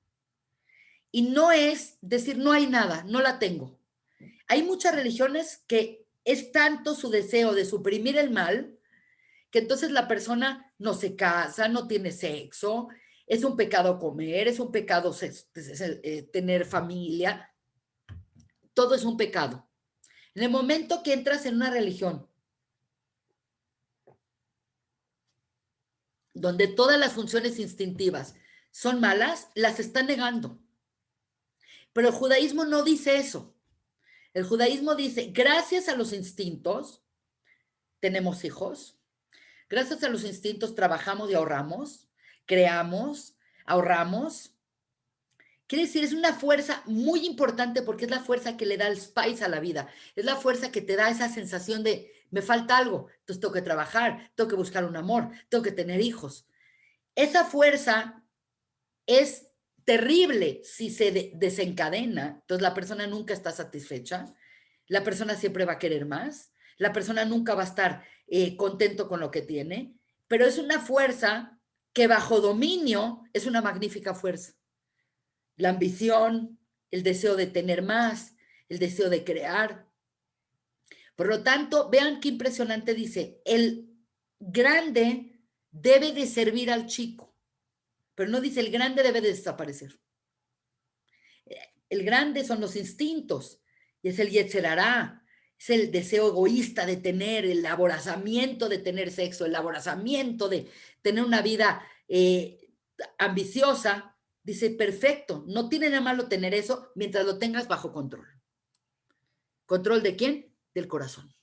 Y no es decir, no hay nada, no la tengo. Hay muchas religiones que es tanto su deseo de suprimir el mal que entonces la persona no se casa, no tiene sexo, es un pecado comer, es un pecado tener familia, todo es un pecado. En el momento que entras en una religión donde todas las funciones instintivas son malas, las están negando. Pero el judaísmo no dice eso. El judaísmo dice, gracias a los instintos, tenemos hijos, gracias a los instintos trabajamos y ahorramos, creamos, ahorramos. Quiere decir, es una fuerza muy importante porque es la fuerza que le da el spice a la vida. Es la fuerza que te da esa sensación de, me falta algo, entonces tengo que trabajar, tengo que buscar un amor, tengo que tener hijos. Esa fuerza es terrible si se desencadena, entonces la persona nunca está satisfecha, la persona siempre va a querer más, la persona nunca va a estar contento con lo que tiene, pero es una fuerza que bajo dominio es una magnífica fuerza. La ambición, el deseo de tener más, el deseo de crear. Por lo tanto, vean qué impresionante dice, el grande debe de servir al chico, pero no dice el grande debe de desaparecer. El grande son los instintos, y es el yetzer hara, es el deseo egoísta de tener, el aborazamiento de tener sexo, el aborazamiento de tener una vida ambiciosa. Dice, perfecto, no tiene nada malo tener eso mientras lo tengas bajo control. ¿Control de quién? Del corazón.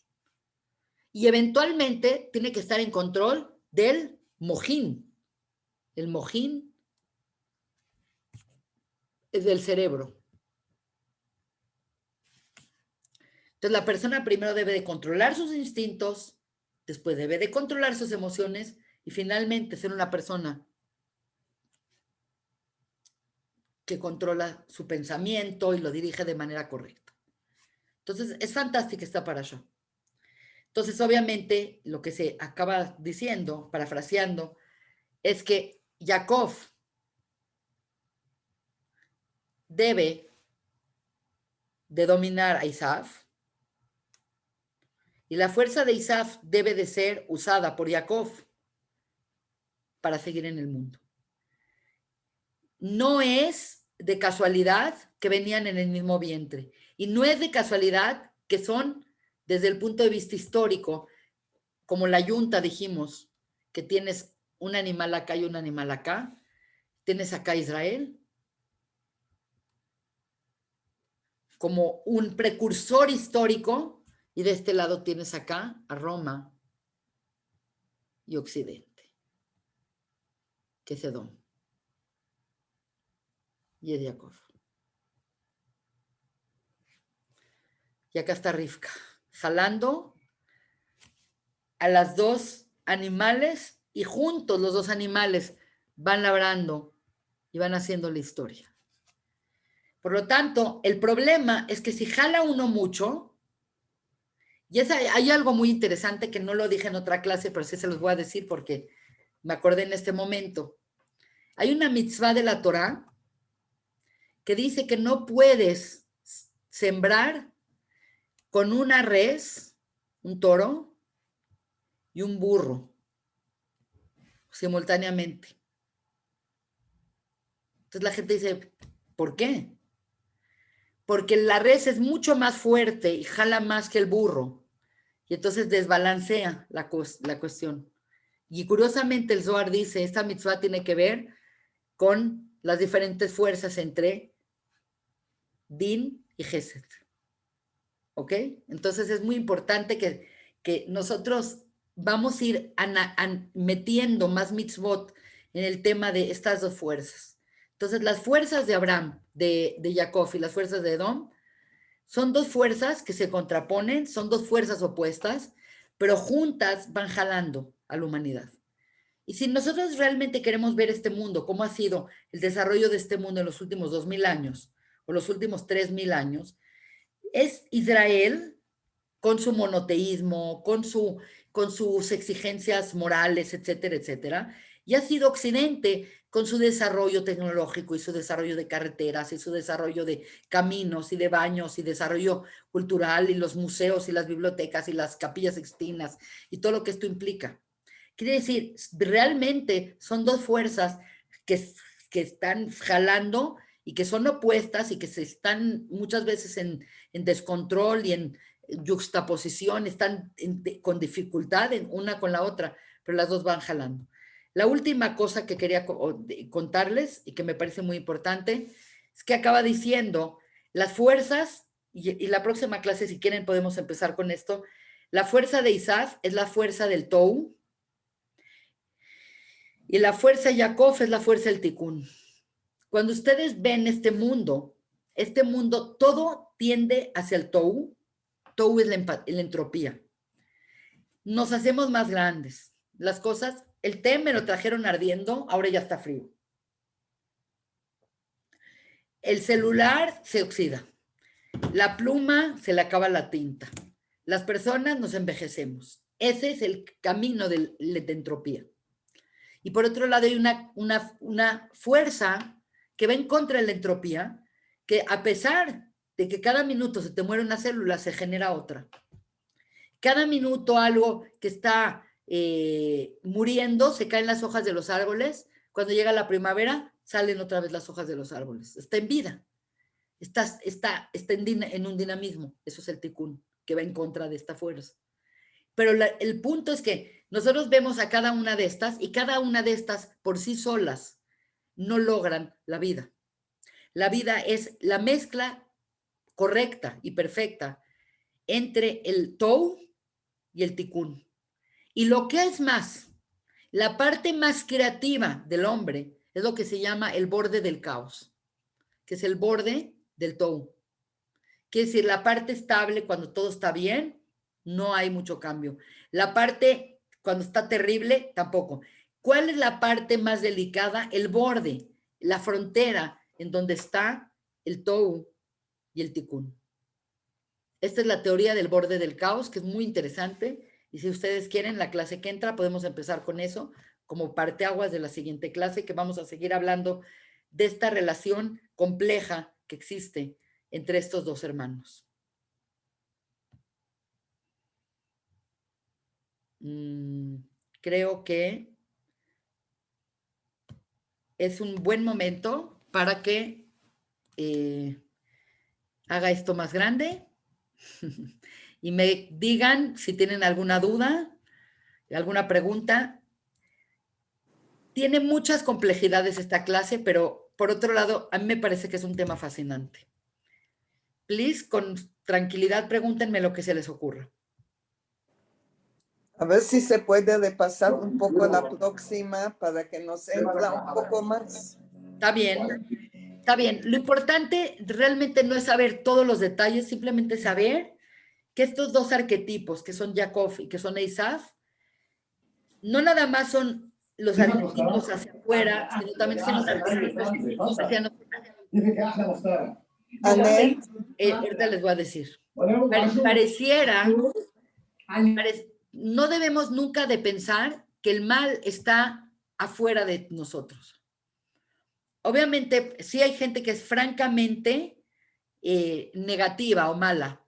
Y eventualmente tiene que estar en control del mojín. El mojín es del cerebro. Entonces la persona primero debe de controlar sus instintos, después debe de controlar sus emociones y finalmente ser una persona que controla su pensamiento y lo dirige de manera correcta. Entonces, es fantástica esta parasha. Entonces, obviamente, lo que se acaba diciendo, parafraseando, es que Jacob debe de dominar a Isaf y la fuerza de Isaf debe de ser usada por Jacob para seguir en el mundo. No es de casualidad que venían en el mismo vientre y no es de casualidad que son, desde el punto de vista histórico, como la yunta dijimos, que tienes un animal acá y un animal acá, tienes acá Israel como un precursor histórico y de este lado tienes acá a Roma y Occidente, que es Edom y es Jacob. Y acá está Rivka, jalando a las dos animales y juntos los dos animales van labrando y van haciendo la historia. Por lo tanto, el problema es que si jala uno mucho, y hay algo muy interesante que no lo dije en otra clase, pero sí se los voy a decir porque me acordé en este momento. Hay una mitzvah de la Torá que dice que no puedes sembrar con una res, un toro y un burro simultáneamente. Entonces la gente dice, ¿por qué? Porque la res es mucho más fuerte y jala más que el burro. Y entonces desbalancea la cuestión. Y curiosamente el Zohar dice, esta mitzvah tiene que ver con las diferentes fuerzas entre Din y Gesed. ¿Ok? Entonces es muy importante que nosotros vamos a ir metiendo más mitzvot en el tema de estas dos fuerzas. Entonces las fuerzas de Abraham, de Jacob y las fuerzas de Edom son dos fuerzas que se contraponen, son dos fuerzas opuestas, pero juntas van jalando a la humanidad. Y si nosotros realmente queremos ver este mundo, cómo ha sido el desarrollo de este mundo en los últimos 2000 años o los últimos 3000 años, es Israel con su monoteísmo, con sus exigencias morales, etcétera, etcétera, y ha sido Occidente con su desarrollo tecnológico y su desarrollo de carreteras y su desarrollo de caminos y de baños y desarrollo cultural y los museos y las bibliotecas y las capillas sixtinas y todo lo que esto implica. Quiere decir, realmente son dos fuerzas que están jalando y que son opuestas y que se están muchas veces en descontrol y en yuxtaposición, están con dificultad en una con la otra, pero las dos van jalando. La última cosa que quería contarles y que me parece muy importante es que acaba diciendo las fuerzas, y la próxima clase, si quieren, podemos empezar con esto. La fuerza de Isaf es la fuerza del Tou, y la fuerza de Jacob es la fuerza del Tikkun. Cuando ustedes ven este mundo todo tiende hacia el Tou. Tou es la entropía. Nos hacemos más grandes. Las cosas, el té me lo trajeron ardiendo, ahora ya está frío. El celular se oxida. La pluma se le acaba la tinta. Las personas nos envejecemos. Ese es el camino de entropía. Y por otro lado hay una fuerza que va en contra de la entropía, que a pesar de que cada minuto se te muere una célula, se genera otra. Cada minuto algo que está muriendo, se caen las hojas de los árboles. Cuando llega la primavera, salen otra vez las hojas de los árboles. Está en vida. Está en un dinamismo. Eso es el Tikkun, que va en contra de esta fuerza. Pero el punto es que nosotros vemos a cada una de estas y cada una de estas por sí solas no logran la vida. La vida es la mezcla correcta y perfecta entre el Tou y el Tikkun. Y lo que es más, la parte más creativa del hombre es lo que se llama el borde del caos, que es el borde del Tou. Quiere decir, la parte estable cuando todo está bien, no hay mucho cambio. La parte cuando está terrible, tampoco. ¿Cuál es la parte más delicada? El borde, la frontera en donde está el Tou y el Tikkun. Esta es la teoría del borde del caos, que es muy interesante. Y si ustedes quieren, la clase que entra, podemos empezar con eso como parteaguas de la siguiente clase, que vamos a seguir hablando de esta relación compleja que existe entre estos dos hermanos. Creo que es un buen momento para que haga esto más grande y me digan si tienen alguna duda, alguna pregunta. Tiene muchas complejidades esta clase, pero por otro lado, a mí me parece que es un tema fascinante. Please, con tranquilidad, pregúntenme lo que se les ocurra. A ver si se puede repasar un poco la próxima para que nos entra un poco más. Está bien, está bien. Lo importante realmente no es saber todos los detalles, simplemente saber que estos dos arquetipos, que son Jacob y que son Esav, no nada más son los arquetipos hacia afuera, sino también son los arquetipos hacia nosotros. Anet. Ahorita les voy a decir. Pareciera, no debemos nunca de pensar que el mal está afuera de nosotros. Obviamente, sí hay gente que es francamente negativa o mala.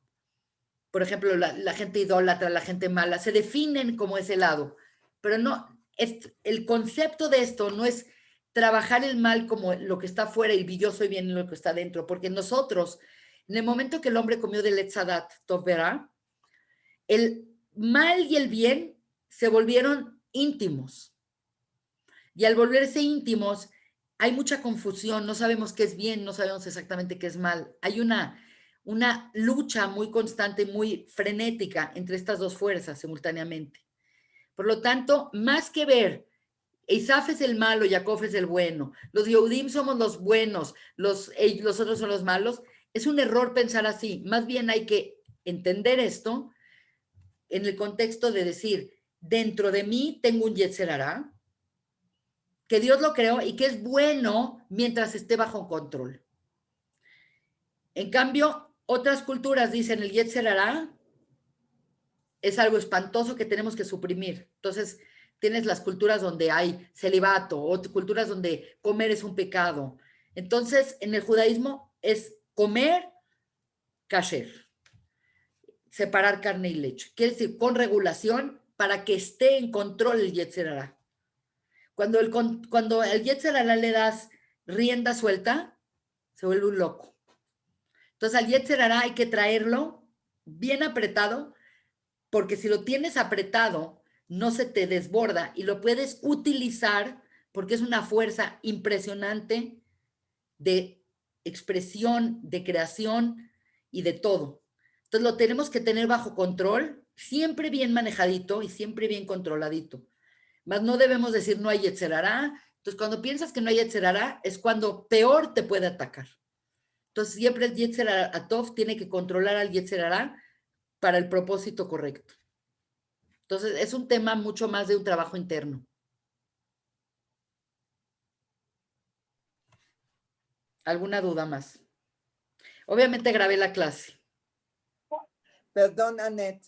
Por ejemplo, la gente idólatra, la gente mala, se definen como ese lado. Pero no, el concepto de esto no es trabajar el mal como lo que está afuera y yo soy bien lo que está dentro, porque nosotros, en el momento que el hombre comió del Etzadat, Tovera, el mal y el bien se volvieron íntimos. Y al volverse íntimos, hay mucha confusión, no sabemos qué es bien, no sabemos exactamente qué es mal. Hay una lucha muy constante, muy frenética entre estas dos fuerzas simultáneamente. Por lo tanto, más que ver, Isaf es el malo, Jacob es el bueno, los Yehudim somos los buenos, los otros son los malos, es un error pensar así. Más bien hay que entender esto en el contexto de decir, dentro de mí tengo un Yetzer Hará, que Dios lo creó y que es bueno mientras esté bajo control. En cambio, otras culturas dicen el Yetzer Hará es algo espantoso que tenemos que suprimir. Entonces, tienes las culturas donde hay celibato, o culturas donde comer es un pecado. Entonces, en el judaísmo es comer kasher, separar carne y leche. Quiere decir, con regulación para que esté en control el Yetzer Hará. Cuando el Yetzer Hará le das rienda suelta, se vuelve un loco. Entonces al Yetzer Hará hay que traerlo bien apretado, porque si lo tienes apretado, no se te desborda y lo puedes utilizar porque es una fuerza impresionante de expresión, de creación y de todo. Entonces lo tenemos que tener bajo control, siempre bien manejadito y siempre bien controladito. Mas no debemos decir no hay Yetzer Hará. Entonces, cuando piensas que no hay Yetzer Hará, es cuando peor te puede atacar. Entonces, siempre el Yetzer Atov tiene que controlar al Yetzer Hará para el propósito correcto. Entonces, es un tema mucho más de un trabajo interno. ¿Alguna duda más? Obviamente grabé la clase. Perdón, Anet.